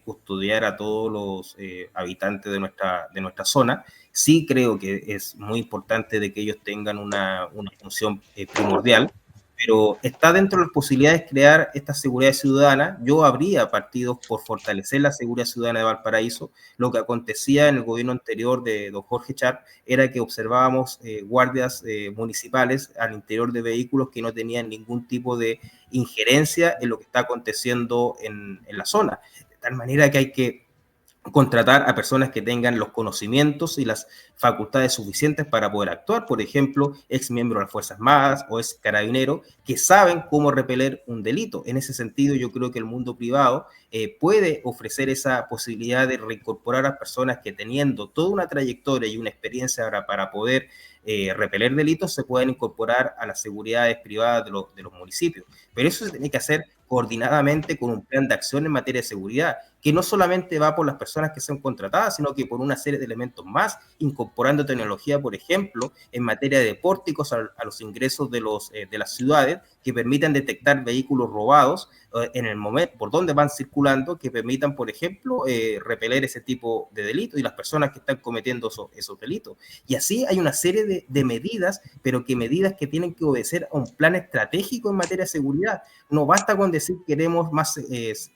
custodiar a todos los habitantes de nuestra zona. Sí creo que es muy importante de que ellos tengan una función primordial, pero está dentro de las posibilidades crear esta seguridad ciudadana. Yo habría partido por fortalecer la seguridad ciudadana de Valparaíso. Lo que acontecía en el gobierno anterior de don Jorge Char era que observábamos guardias municipales al interior de vehículos que no tenían ningún tipo de injerencia en lo que está aconteciendo en la zona. De tal manera que hay que contratar a personas que tengan los conocimientos y las facultades suficientes para poder actuar, por ejemplo, ex miembro de las Fuerzas Armadas o ex carabinero, que saben cómo repeler un delito. En ese sentido, yo creo que el mundo privado puede ofrecer esa posibilidad de reincorporar a personas que, teniendo toda una trayectoria y una experiencia para poder repeler delitos, se puedan incorporar a las seguridades privadas de los municipios. Pero eso se tiene que hacer coordinadamente con un plan de acción en materia de seguridad, que no solamente va por las personas que son contratadas, sino que por una serie de elementos más, incorporando tecnología, por ejemplo, en materia de pórticos a los ingresos de las ciudades, que permitan detectar vehículos robados en el momento por donde van circulando, que permitan, por ejemplo, repeler ese tipo de delitos y las personas que están cometiendo esos delitos. Y así hay una serie de medidas, pero que medidas que tienen que obedecer a un plan estratégico en materia de seguridad. No basta con decir queremos más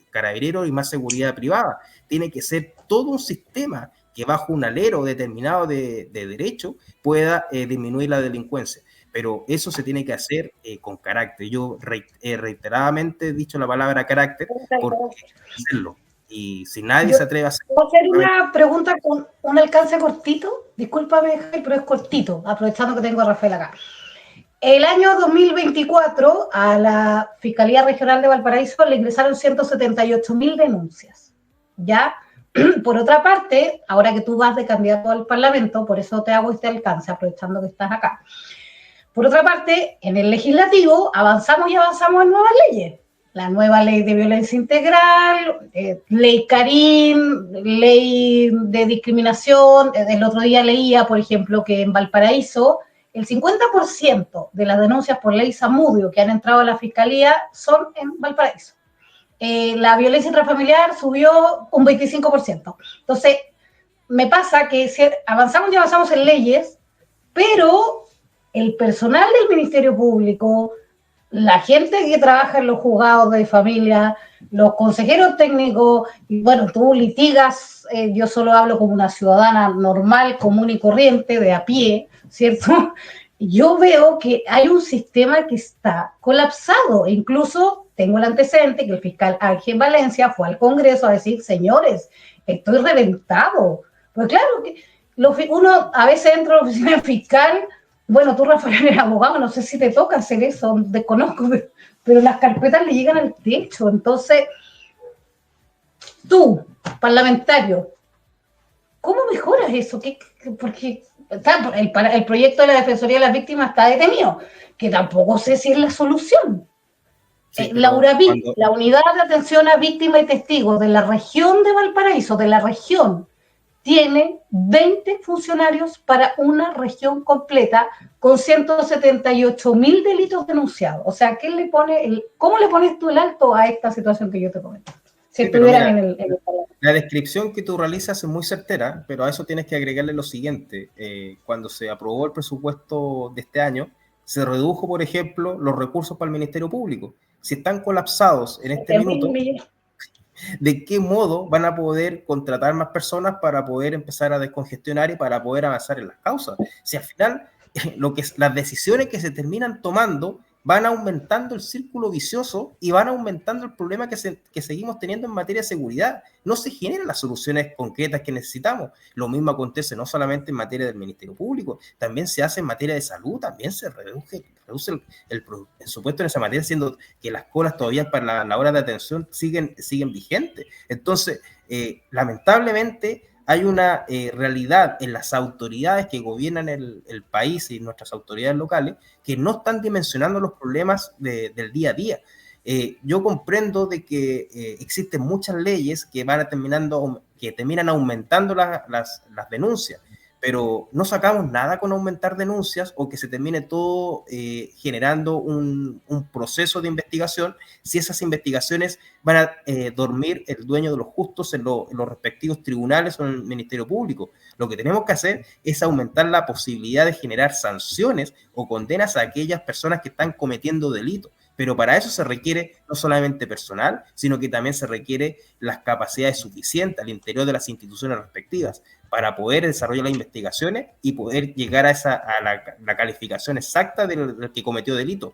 carabineros y más seguridad privada. Tiene que ser todo un sistema que bajo un alero determinado de derecho pueda disminuir la delincuencia. Pero eso se tiene que hacer con carácter. Yo reiteradamente he dicho la palabra carácter porque hacerlo. Y si nadie se atreve a hacerlo... ¿Puedo hacer una pregunta con un alcance cortito? Discúlpame, pero es cortito, aprovechando que tengo a Rafael acá. El año 2024 a la Fiscalía Regional de Valparaíso le ingresaron 178.000 denuncias. ¿Ya? Por otra parte, ahora que tú vas de candidato al Parlamento, por eso te hago este alcance, aprovechando que estás acá. Por otra parte, en el legislativo avanzamos en nuevas leyes. La nueva ley de violencia integral, ley Karim, ley de discriminación. El otro día leía, por ejemplo, que en Valparaíso el 50% de las denuncias por ley Zamudio que han entrado a la Fiscalía son en Valparaíso. La violencia intrafamiliar subió un 25%. Entonces, me pasa que avanzamos en leyes, pero el personal del Ministerio Público, la gente que trabaja en los juzgados de familia, los consejeros técnicos, y bueno, tú litigas, yo solo hablo como una ciudadana normal, común y corriente, de a pie, ¿cierto? Yo veo que hay un sistema que está colapsado. Incluso tengo el antecedente que el fiscal Ángel Valencia fue al Congreso a decir, señores, estoy reventado. Pues claro, uno a veces entra a la oficina del fiscal. Bueno, tú, Rafael, eres abogado, no sé si te toca hacer eso, desconozco, pero las carpetas le llegan al techo. Entonces, tú, parlamentario, ¿cómo mejoras eso? Porque el proyecto de la Defensoría de las Víctimas está detenido, que tampoco sé si es la solución. Sí, la URAVIC, la Unidad de Atención a Víctimas y Testigos de la región de Valparaíso, de la región, tiene 20 funcionarios para una región completa con 178.000 delitos denunciados. O sea, ¿cómo le pones tú el alto a esta situación que yo te comento? Si estuvieran en el la descripción que tú realizas es muy certera, pero a eso tienes que agregarle lo siguiente. Cuando se aprobó el presupuesto de este año, se redujo, por ejemplo, los recursos para el Ministerio Público. Si están colapsados en este minuto, ¿de qué modo van a poder contratar más personas para poder empezar a descongestionar y para poder avanzar en las causas? Si al final las decisiones que se terminan tomando van aumentando el círculo vicioso y van aumentando el problema que seguimos teniendo en materia de seguridad. No se generan las soluciones concretas que necesitamos. Lo mismo acontece no solamente en materia del Ministerio Público, también se hace en materia de salud, también se reduce el presupuesto en esa materia, siendo que las colas todavía para la hora de atención siguen vigentes. Entonces, lamentablemente, hay una realidad en las autoridades que gobiernan el país y nuestras autoridades locales que no están dimensionando los problemas del día a día. Yo comprendo de que existen muchas leyes que terminan aumentando las denuncias, pero no sacamos nada con aumentar denuncias o que se termine todo generando un proceso de investigación si esas investigaciones van a dormir el dueño de los justos en los respectivos tribunales o en el Ministerio Público. Lo que tenemos que hacer es aumentar la posibilidad de generar sanciones o condenas a aquellas personas que están cometiendo delitos. Pero para eso se requiere no solamente personal, sino que también se requiere las capacidades suficientes al interior de las instituciones respectivas para poder desarrollar las investigaciones y poder llegar a la calificación exacta del que cometió delito.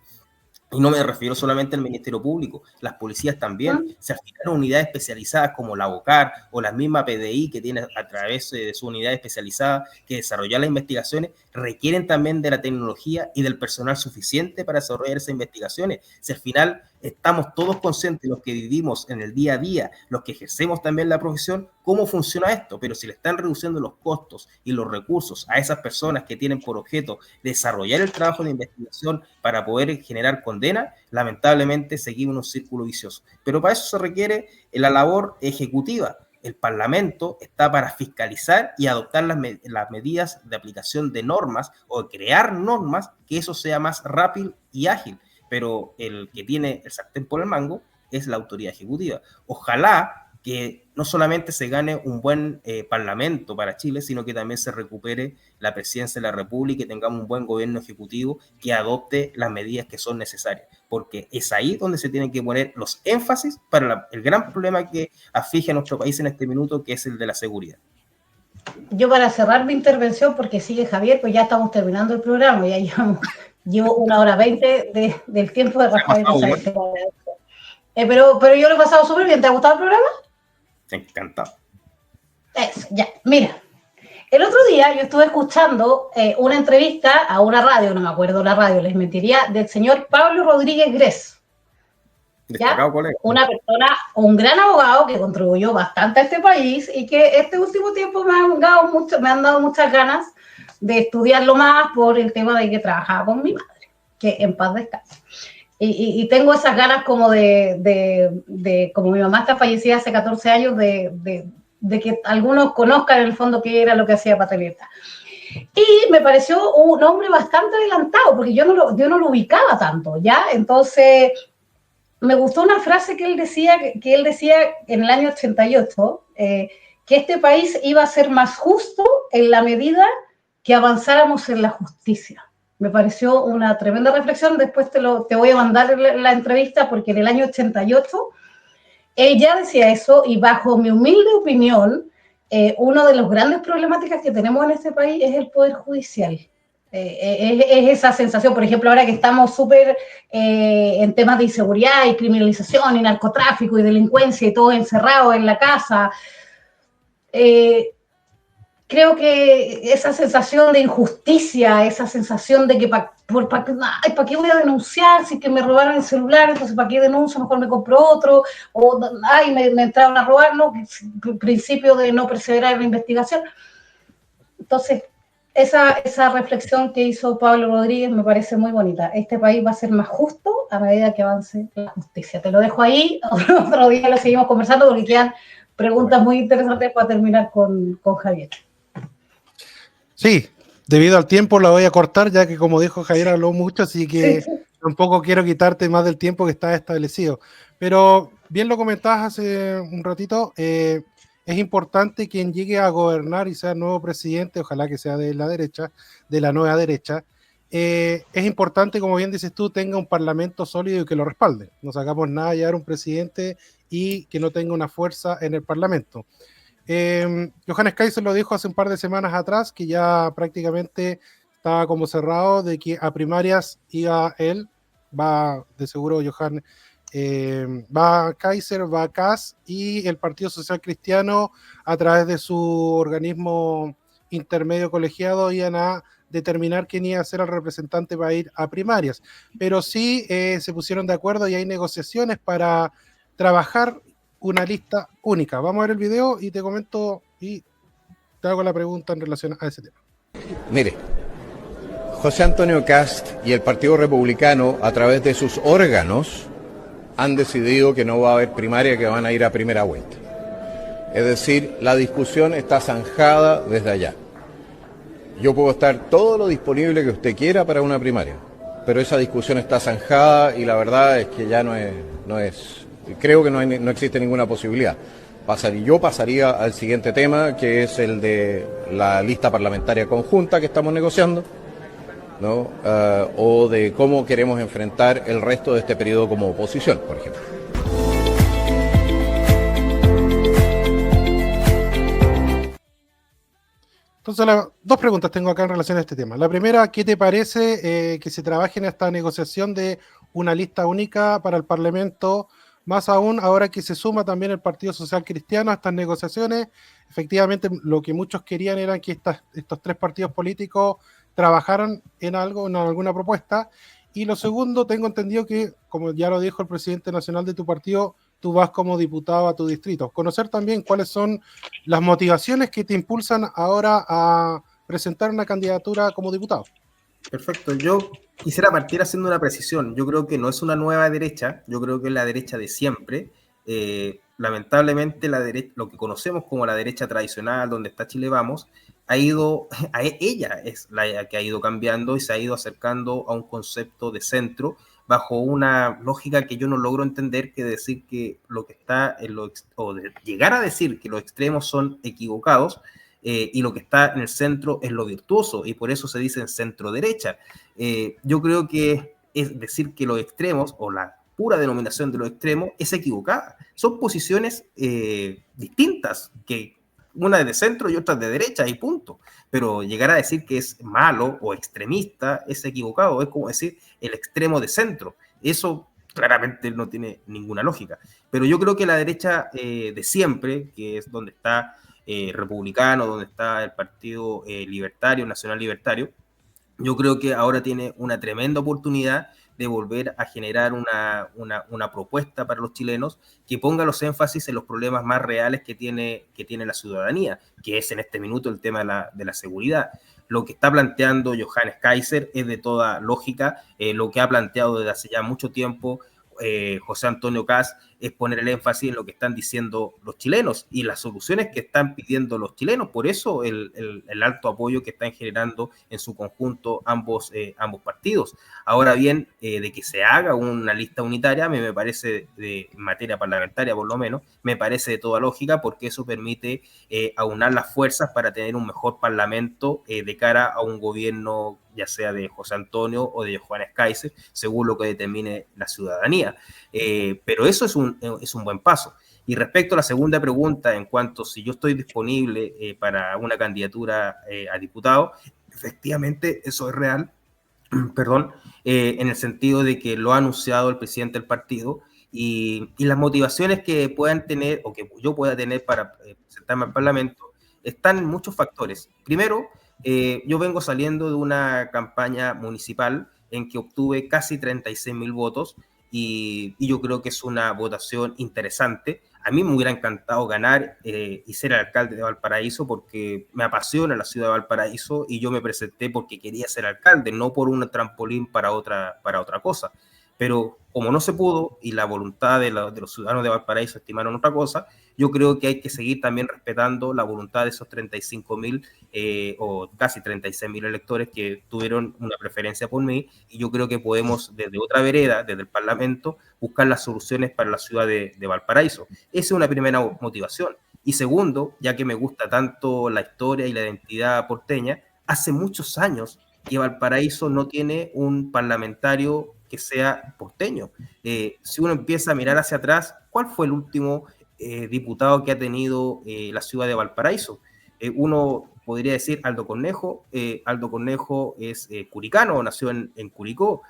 Y no me refiero solamente al Ministerio Público, las policías también. Se asignaron unidades especializadas como la OCAR o la misma PDI que tiene a través de su unidad especializada que desarrollar las investigaciones, requieren también de la tecnología y del personal suficiente para desarrollar esas investigaciones. Si al final estamos todos conscientes, los que vivimos en el día a día, los que ejercemos también la profesión, cómo funciona esto, pero si le están reduciendo los costos y los recursos a esas personas que tienen por objeto desarrollar el trabajo de investigación para poder generar condena, lamentablemente seguimos en un círculo vicioso. Pero para eso se requiere la labor ejecutiva. El Parlamento está para fiscalizar y adoptar las medidas de aplicación de normas o crear normas que eso sea más rápido y ágil. Pero el que tiene el sartén por el mango es la autoridad ejecutiva. Ojalá que no solamente se gane un buen parlamento para Chile, sino que también se recupere la presidencia de la República y tengamos un buen gobierno ejecutivo que adopte las medidas que son necesarias, porque es ahí donde se tienen que poner los énfasis para el gran problema que aflige a nuestro país en este minuto, que es el de la seguridad. Yo para cerrar mi intervención, porque sigue Javier, pues ya estamos terminando el programa, ya llevo 1:20 del tiempo de Rafael. Pero yo lo he pasado súper bien. ¿Te ha gustado el programa? Encantado. Eso, ya. Mira, el otro día yo estuve escuchando una entrevista a una radio, no me acuerdo la radio, les mentiría, del señor Pablo Rodríguez Grez. ¿Ya? Una persona, un gran abogado que contribuyó bastante a este país y que este último tiempo me han dado muchas ganas de estudiarlo más por el tema de que trabajaba con mi madre, que en paz descanse. Y tengo esas ganas como como mi mamá está fallecida hace 14 años, de que algunos conozcan en el fondo qué era lo que hacía Pataleta. Y me pareció un hombre bastante adelantado, porque yo no lo ubicaba tanto, ¿ya? Entonces, me gustó una frase que él decía en el año 88, que este país iba a ser más justo en la medida que avanzáramos en la justicia. Me pareció una tremenda reflexión. Después te voy a mandar la entrevista, porque en el año 88 ella decía eso, y bajo mi humilde opinión, una de las grandes problemáticas que tenemos en este país es el poder judicial. Es esa sensación, por ejemplo, ahora que estamos súper en temas de inseguridad y criminalización y narcotráfico y delincuencia y todo encerrado en la casa. Creo que esa sensación de injusticia, esa sensación de que ¿para qué voy a denunciar si que me robaron el celular? Entonces, ¿para qué denuncio? Mejor me compro otro. O, me entraron a robar, ¿no? Principio de no perseverar en la investigación. Entonces, esa reflexión que hizo Pablo Rodríguez me parece muy bonita. Este país va a ser más justo a medida que avance la justicia. Te lo dejo ahí. Otro día lo seguimos conversando porque quedan preguntas muy interesantes para terminar con Javier. Sí, debido al tiempo la voy a cortar, ya que como dijo Javier habló mucho, así que tampoco quiero quitarte más del tiempo que está establecido. Pero bien lo comentabas hace un ratito, es importante quien llegue a gobernar y sea el nuevo presidente, ojalá que sea de la derecha, de la nueva derecha. Es importante, como bien dices tú, tenga un parlamento sólido y que lo respalde. No sacamos nada llevar un presidente y que no tenga una fuerza en el parlamento. Johannes Kaiser lo dijo hace un par de semanas atrás, que ya prácticamente estaba como cerrado de que a primarias iba él, va de seguro Johannes, va Kaiser, va Kass y el Partido Social Cristiano a través de su organismo intermedio colegiado iban a determinar quién iba a ser el representante para ir a primarias, pero sí se pusieron de acuerdo y hay negociaciones para trabajar una lista única. Vamos a ver el video y te comento y te hago la pregunta en relación a ese tema. Mire, José Antonio Kast y el Partido Republicano, a través de sus órganos, han decidido que no va a haber primaria, que van a ir a primera vuelta. Es decir, la discusión está zanjada desde allá. Yo puedo estar todo lo disponible que usted quiera para una primaria, pero esa discusión está zanjada y la verdad es que ya no es creo que no existe ninguna posibilidad. Yo pasaría al siguiente tema, que es el de la lista parlamentaria conjunta que estamos negociando, ¿no? O de cómo queremos enfrentar el resto de este periodo como oposición, por ejemplo. Entonces, dos preguntas tengo acá en relación a este tema. La primera, ¿qué te parece que se trabaje en esta negociación de una lista única para el Parlamento? Más aún ahora que se suma también el Partido Social Cristiano a estas negociaciones. Efectivamente, lo que muchos querían era que estos tres partidos políticos trabajaran en algo, en alguna propuesta. Y lo segundo, tengo entendido que, como ya lo dijo el presidente nacional de tu partido, tú vas como diputado a tu distrito. Conocer también cuáles son las motivaciones que te impulsan ahora a presentar una candidatura como diputado. Perfecto. Yo quisiera partir haciendo una precisión. Yo creo que no es una nueva derecha, yo creo que es la derecha de siempre. Lamentablemente, lo que conocemos como la derecha tradicional, donde está Chile Vamos, ella es la que ha ido cambiando y se ha ido acercando a un concepto de centro bajo una lógica que yo no logro entender, que decir que lo que está o de llegar a decir que los extremos son equivocados, y lo que está en el centro es lo virtuoso, y por eso se dice centro derecha. Yo creo que es decir que los extremos, o la pura denominación de los extremos, es equivocada. Son posiciones distintas, que una es de centro y otra es de derecha, y punto. Pero llegar a decir que es malo o extremista es equivocado. Es como decir el extremo de centro. Eso claramente no tiene ninguna lógica. Pero yo creo que la derecha de siempre, que es donde está republicano, donde está el Partido Libertario, Nacional Libertario, yo creo que ahora tiene una tremenda oportunidad de volver a generar una propuesta para los chilenos que ponga los énfasis en los problemas más reales que tiene la ciudadanía, que es en este minuto el tema de la seguridad. Lo que está planteando Johannes Kaiser es de toda lógica. Lo que ha planteado desde hace ya mucho tiempo José Antonio Kast es poner el énfasis en lo que están diciendo los chilenos y las soluciones que están pidiendo los chilenos. Por eso el alto apoyo que están generando en su conjunto ambos partidos. Ahora bien, de que se haga una lista unitaria, me parece, en materia parlamentaria por lo menos, me parece de toda lógica, porque eso permite aunar las fuerzas para tener un mejor parlamento de cara a un gobierno, ya sea de José Antonio o de Johannes Kaiser, según lo que determine la ciudadanía. Pero eso es un buen paso. Y respecto a la segunda pregunta, en cuanto si yo estoy disponible para una candidatura a diputado, efectivamente eso es real, perdón, en el sentido de que lo ha anunciado el presidente del partido, y las motivaciones que puedan tener o que yo pueda tener para presentarme al Parlamento están en muchos factores. Primero, yo vengo saliendo de una campaña municipal en que obtuve casi 36.000 votos, y yo creo que es una votación interesante. A mí me hubiera encantado ganar y ser alcalde de Valparaíso, porque me apasiona la ciudad de Valparaíso y yo me presenté porque quería ser alcalde, no por un trampolín para otra cosa. Pero como no se pudo y la voluntad de los ciudadanos de Valparaíso estimaron otra cosa, yo creo que hay que seguir también respetando la voluntad de esos 35.000 o casi 36.000 electores que tuvieron una preferencia por mí, y yo creo que podemos desde otra vereda, desde el Parlamento, buscar las soluciones para la ciudad de Valparaíso. Esa es una primera motivación. Y segundo, ya que me gusta tanto la historia y la identidad porteña, hace muchos años que Valparaíso no tiene un parlamentario que sea porteño. Si uno empieza a mirar hacia atrás, ¿cuál fue el último diputado que ha tenido la ciudad de Valparaíso? Uno podría decir Aldo Cornejo. Aldo Cornejo es curicano, nació en Curicó.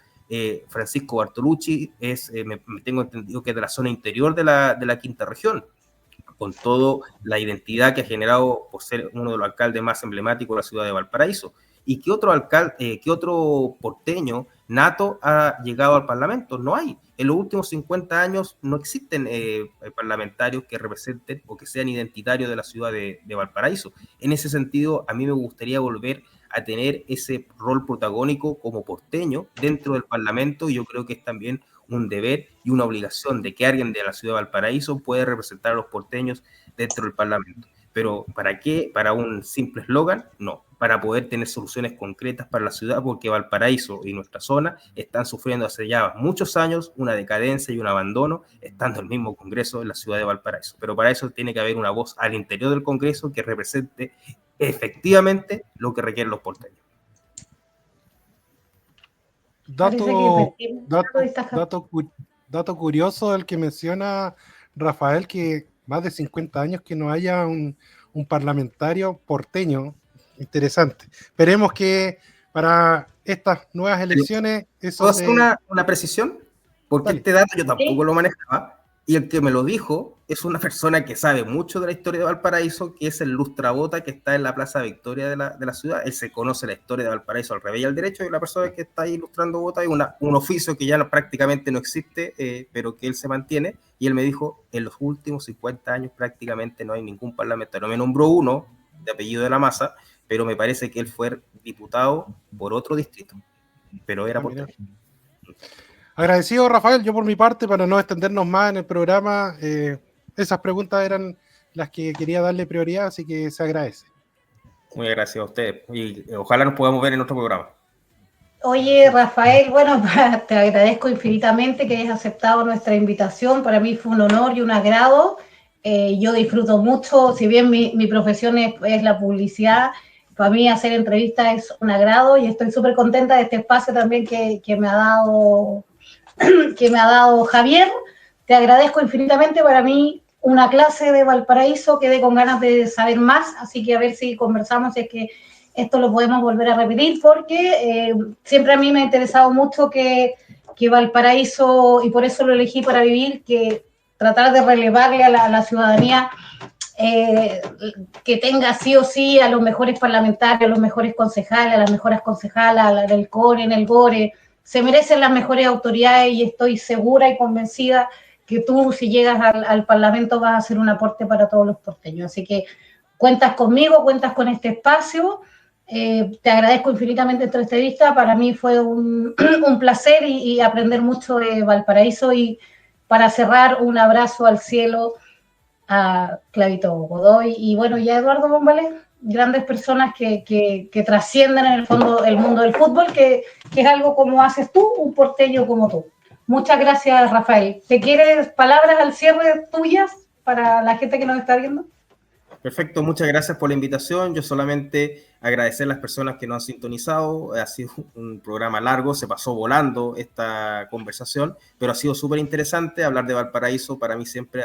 Francisco Bartolucci me tengo entendido que es de la zona interior de la quinta región, con toda la identidad que ha generado por ser uno de los alcaldes más emblemáticos de la ciudad de Valparaíso. ¿Y qué otro alcalde, qué otro porteño nato ha llegado al Parlamento? No hay. En los últimos 50 años no existen parlamentarios que representen o que sean identitarios de la ciudad de Valparaíso. En ese sentido, a mí me gustaría volver a tener ese rol protagónico como porteño dentro del Parlamento, y yo creo que es también un deber y una obligación de que alguien de la ciudad de Valparaíso pueda representar a los porteños dentro del Parlamento. Pero ¿para qué? ¿Para un simple eslogan? No, para poder tener soluciones concretas para la ciudad, porque Valparaíso y nuestra zona están sufriendo hace ya muchos años una decadencia y un abandono, estando el mismo Congreso en la ciudad de Valparaíso. Pero para eso tiene que haber una voz al interior del Congreso que represente efectivamente lo que requieren los porteños. Dato curioso el que menciona Rafael, que más de 50 años que no haya un parlamentario porteño. Interesante. Esperemos que para estas nuevas elecciones... ¿Puedo hacer una precisión? Porque vale. Este dato yo tampoco lo manejaba, y el que me lo dijo es una persona que sabe mucho de la historia de Valparaíso, que es el lustrabota que está en la Plaza Victoria de la ciudad. Él se conoce la historia de Valparaíso al revés y al derecho, y la persona que está ahí ilustrando bota es un oficio que ya prácticamente no existe, pero que él se mantiene, y él me dijo, en los últimos 50 años prácticamente no hay ningún parlamentario. Me nombró uno de apellido de la Maza, pero me parece que él fue diputado por otro distrito, pero era porteño. Agradecido, Rafael. Yo por mi parte, para no extendernos más en el programa, esas preguntas eran las que quería darle prioridad, así que se agradece. Muy agradecido a usted, y ojalá nos podamos ver en otro programa. Oye, Rafael, bueno, te agradezco infinitamente que hayas aceptado nuestra invitación. Para mí fue un honor y un agrado. Yo disfruto mucho, si bien mi profesión es la publicidad, para mí hacer entrevistas es un agrado, y estoy súper contenta de este espacio también que me ha dado Javier. Te agradezco infinitamente. Para mí una clase de Valparaíso, quedé con ganas de saber más, así que a ver si conversamos, si es que esto lo podemos volver a repetir, porque siempre a mí me ha interesado mucho que Valparaíso, y por eso lo elegí para vivir, que tratar de relevarle a la ciudadanía que tenga sí o sí a los mejores parlamentarios, a los mejores concejales, a las mejores concejalas, del CORE, en el GORE. Se merecen las mejores autoridades, y estoy segura y convencida que tú, si llegas al Parlamento, vas a hacer un aporte para todos los porteños. Así que cuentas conmigo, cuentas con este espacio. Te agradezco infinitamente esta entrevista. Para mí fue un placer y aprender mucho de Valparaíso. Y para cerrar, un abrazo al cielo a Clavito Godoy y bueno, y a Eduardo Bombalé, grandes personas que trascienden en el fondo el mundo del fútbol, que es algo como haces tú, un porteño como tú. Muchas gracias, Rafael. ¿Te quieres palabras al cierre tuyas para la gente que nos está viendo? Perfecto, muchas gracias por la invitación. Yo solamente agradecer a las personas que nos han sintonizado. Ha sido un programa largo, se pasó volando esta conversación, pero ha sido súper interesante. Hablar de Valparaíso para mí siempre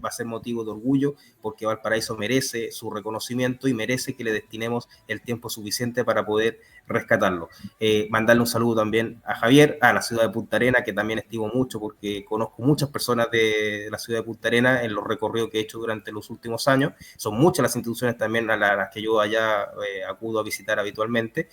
va a ser motivo de orgullo, porque Valparaíso merece su reconocimiento y merece que le destinemos el tiempo suficiente para poder rescatarlo. Mandarle un saludo también a Javier, a la ciudad de Punta Arenas, que también estimo mucho, porque conozco muchas personas de la ciudad de Punta Arenas en los recorridos que he hecho durante los últimos años. Son muchas las instituciones también a las que yo allá acudo a visitar habitualmente,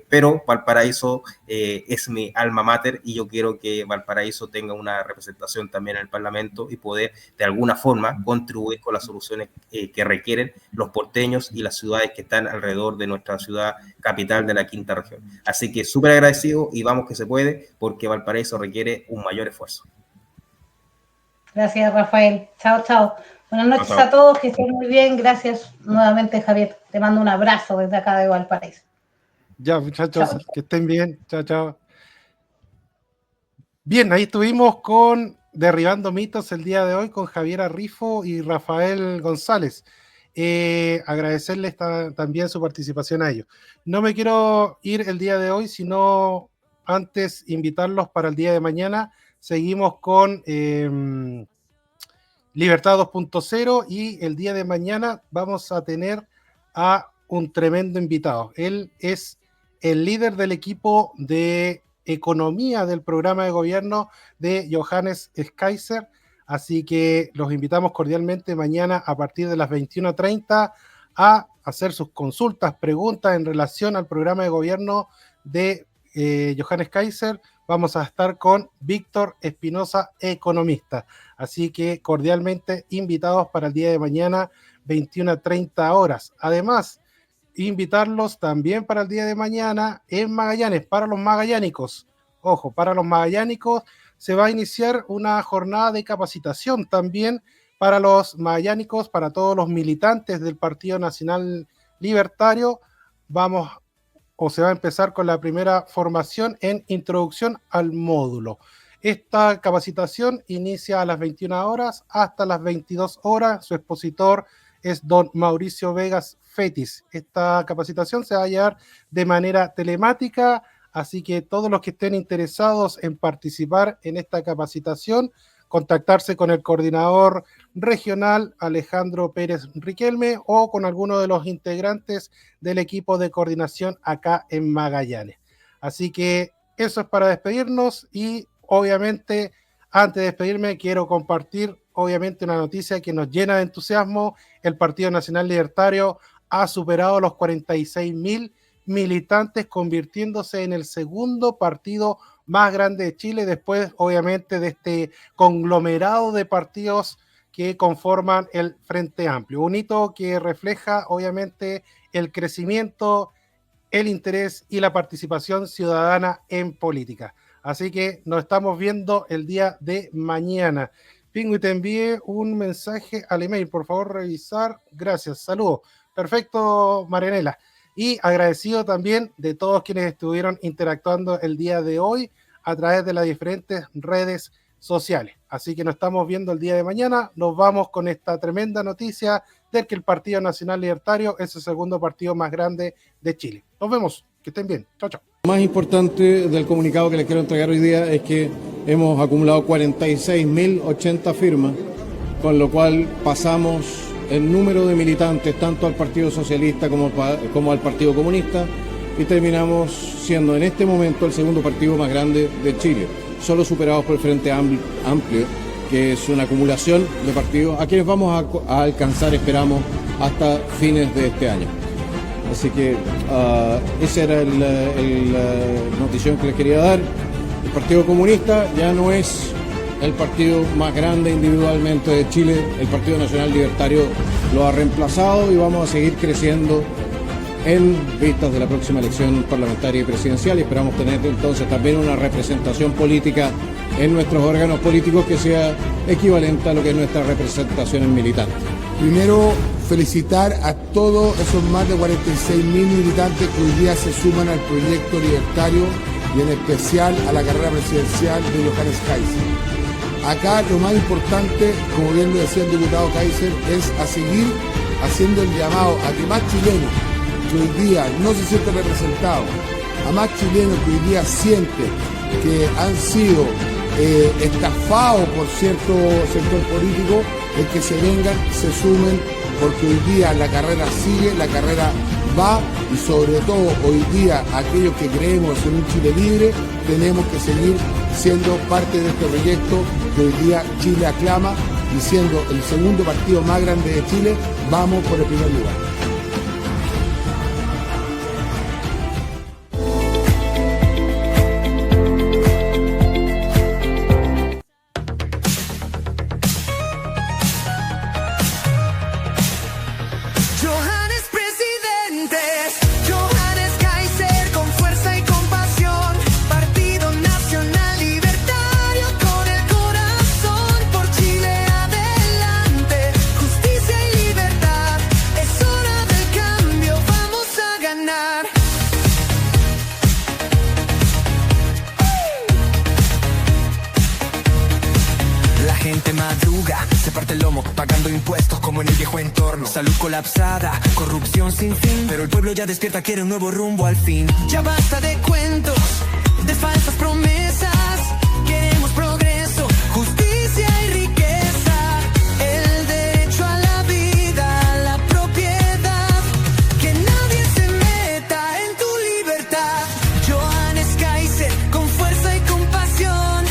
pero Valparaíso es mi alma mater, y yo quiero que Valparaíso tenga una representación también en el Parlamento y poder de alguna forma contribuir con las soluciones que requieren los porteños y las ciudades que están alrededor de nuestra ciudad capital de la quinta región. Así que súper agradecido, y vamos que se puede, porque Valparaíso requiere un mayor esfuerzo. Gracias, Rafael. Chao, chao. Buenas noches a todos, que estén muy bien. Gracias nuevamente, Javier. Te mando un abrazo desde acá de Valparaíso. Ya, muchachos, chao. Que estén bien. Chao, chao. Bien, ahí estuvimos con Derribando Mitos el día de hoy, con Javier Arrifo y Rafael González. Agradecerles también su participación a ellos. No me quiero ir el día de hoy, sino antes invitarlos para el día de mañana. Seguimos con Libertad 2.0, y el día de mañana vamos a tener a un tremendo invitado. Él es el líder del equipo de economía del programa de gobierno de Johannes Kaiser, así que los invitamos cordialmente mañana a partir de las 21:30 a hacer sus consultas, preguntas en relación al programa de gobierno de Johannes Kaiser, vamos a estar con Víctor Espinosa, economista. Así que cordialmente invitados para el día de mañana, 21:30 horas. Además, invitarlos también para el día de mañana en Magallanes, para los magallánicos. Ojo, para los magallánicos se va a iniciar una jornada de capacitación también para los magallánicos, para todos los militantes del Partido Nacional Libertario. Se va a empezar con la primera formación en introducción al módulo. Esta capacitación inicia a las 21 horas hasta las 22 horas. Su expositor es don Mauricio Vegas Fetis. Esta capacitación se va a llevar de manera telemática, así que todos los que estén interesados en participar en esta capacitación, contactarse con el coordinador regional Alejandro Pérez Riquelme o con alguno de los integrantes del equipo de coordinación acá en Magallanes. Así que eso es para despedirnos y obviamente antes de despedirme quiero compartir obviamente una noticia que nos llena de entusiasmo. El Partido Nacional Libertario ha superado los 46.000 militantes, convirtiéndose en el segundo partido más grande de Chile, después obviamente de este conglomerado de partidos que conforman el Frente Amplio. Un hito que refleja obviamente el crecimiento, el interés y la participación ciudadana en política. Así que nos estamos viendo el día de mañana. Pingüi, te envié un mensaje al email, por favor revisar. Gracias, saludos. Perfecto, Marianela. Y agradecido también de todos quienes estuvieron interactuando el día de hoy a través de las diferentes redes sociales. Así que nos estamos viendo el día de mañana. Nos vamos con esta tremenda noticia de que el Partido Nacional Libertario es el segundo partido más grande de Chile. Nos vemos. Que estén bien. Chao, chao. Lo más importante del comunicado que les quiero entregar hoy día es que hemos acumulado 46.080 firmas, con lo cual pasamos el número de militantes tanto al Partido Socialista como al Partido Comunista y terminamos siendo en este momento el segundo partido más grande de Chile, solo superados por el Frente Amplio, que es una acumulación de partidos a quienes vamos a alcanzar, esperamos, hasta fines de este año. Así que esa era la notición que les quería dar. El Partido Comunista ya no es el partido más grande individualmente de Chile, el Partido Nacional Libertario lo ha reemplazado y vamos a seguir creciendo en vistas de la próxima elección parlamentaria y presidencial, y esperamos tener entonces también una representación política en nuestros órganos políticos que sea equivalente a lo que es nuestra representación en militantes. Primero, felicitar a todos esos más de 46.000 militantes que hoy día se suman al proyecto libertario y en especial a la carrera presidencial de Johannes Kaiser. Acá lo más importante, como bien lo decía el diputado Kaiser, es a seguir haciendo el llamado a que más chilenos que hoy día no se sienten representados, a más chilenos que hoy día sienten que han sido estafados por cierto sector político, es que se vengan, se sumen, porque hoy día la carrera sigue, la carrera va, y sobre todo hoy día aquellos que creemos en un Chile libre tenemos que seguir siendo parte de este proyecto que hoy día Chile aclama, y siendo el segundo partido más grande de Chile, vamos por el primer lugar. Salud colapsada, corrupción sin fin, pero el pueblo ya despierta, quiere un nuevo rumbo al fin. Ya basta de cuentos, de falsas promesas, queremos progreso, justicia y riqueza, el derecho a la vida, a la propiedad, que nadie se meta en tu libertad. Johannes Kaiser, con fuerza y compasión,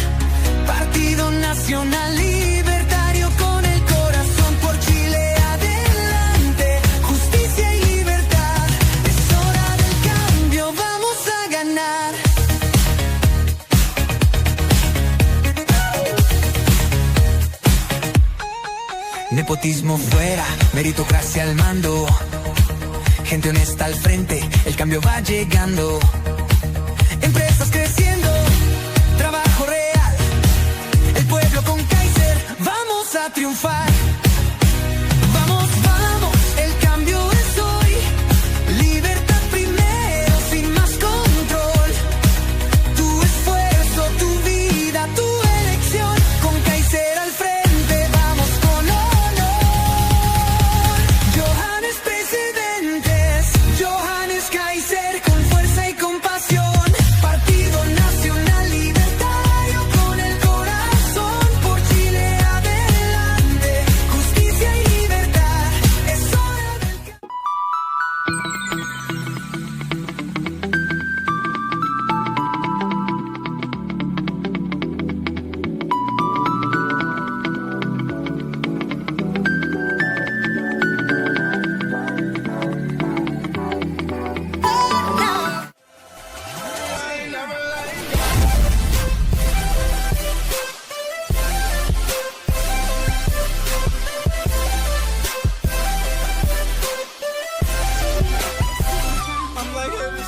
Partido Nacional Libertario, con el corazón por Chile adelante, justicia y libertad. nepotismo fuera, meritocracia al mando, gente honesta al frente, el cambio va llegando. Empresas creciendo, trabajo real, el pueblo con Kaiser, vamos a triunfar. Vamos, vamos, el cambio es hoy, libertad primero, sin más control. Tu esfuerzo, tu vida, tu elección, con Kaiser al frente, vamos con honor. Johannes presidentes, Johannes Kaiser, con fuerza y compasión. Partido Nacional Libertario, con el corazón, por Chile adelante, justicia y libertad, es hora del cambio.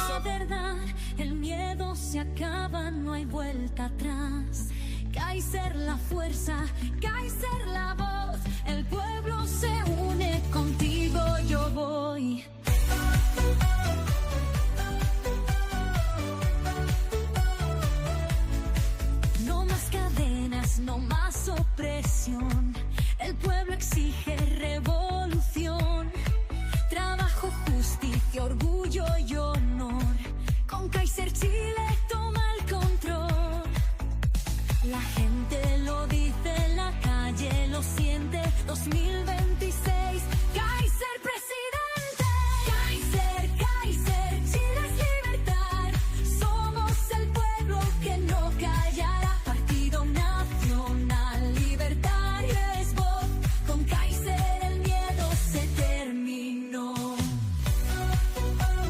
La verdad, el miedo se acaba, no hay vuelta atrás. Kaiser la fuerza, Kaiser la voz, el pueblo se une, contigo yo voy.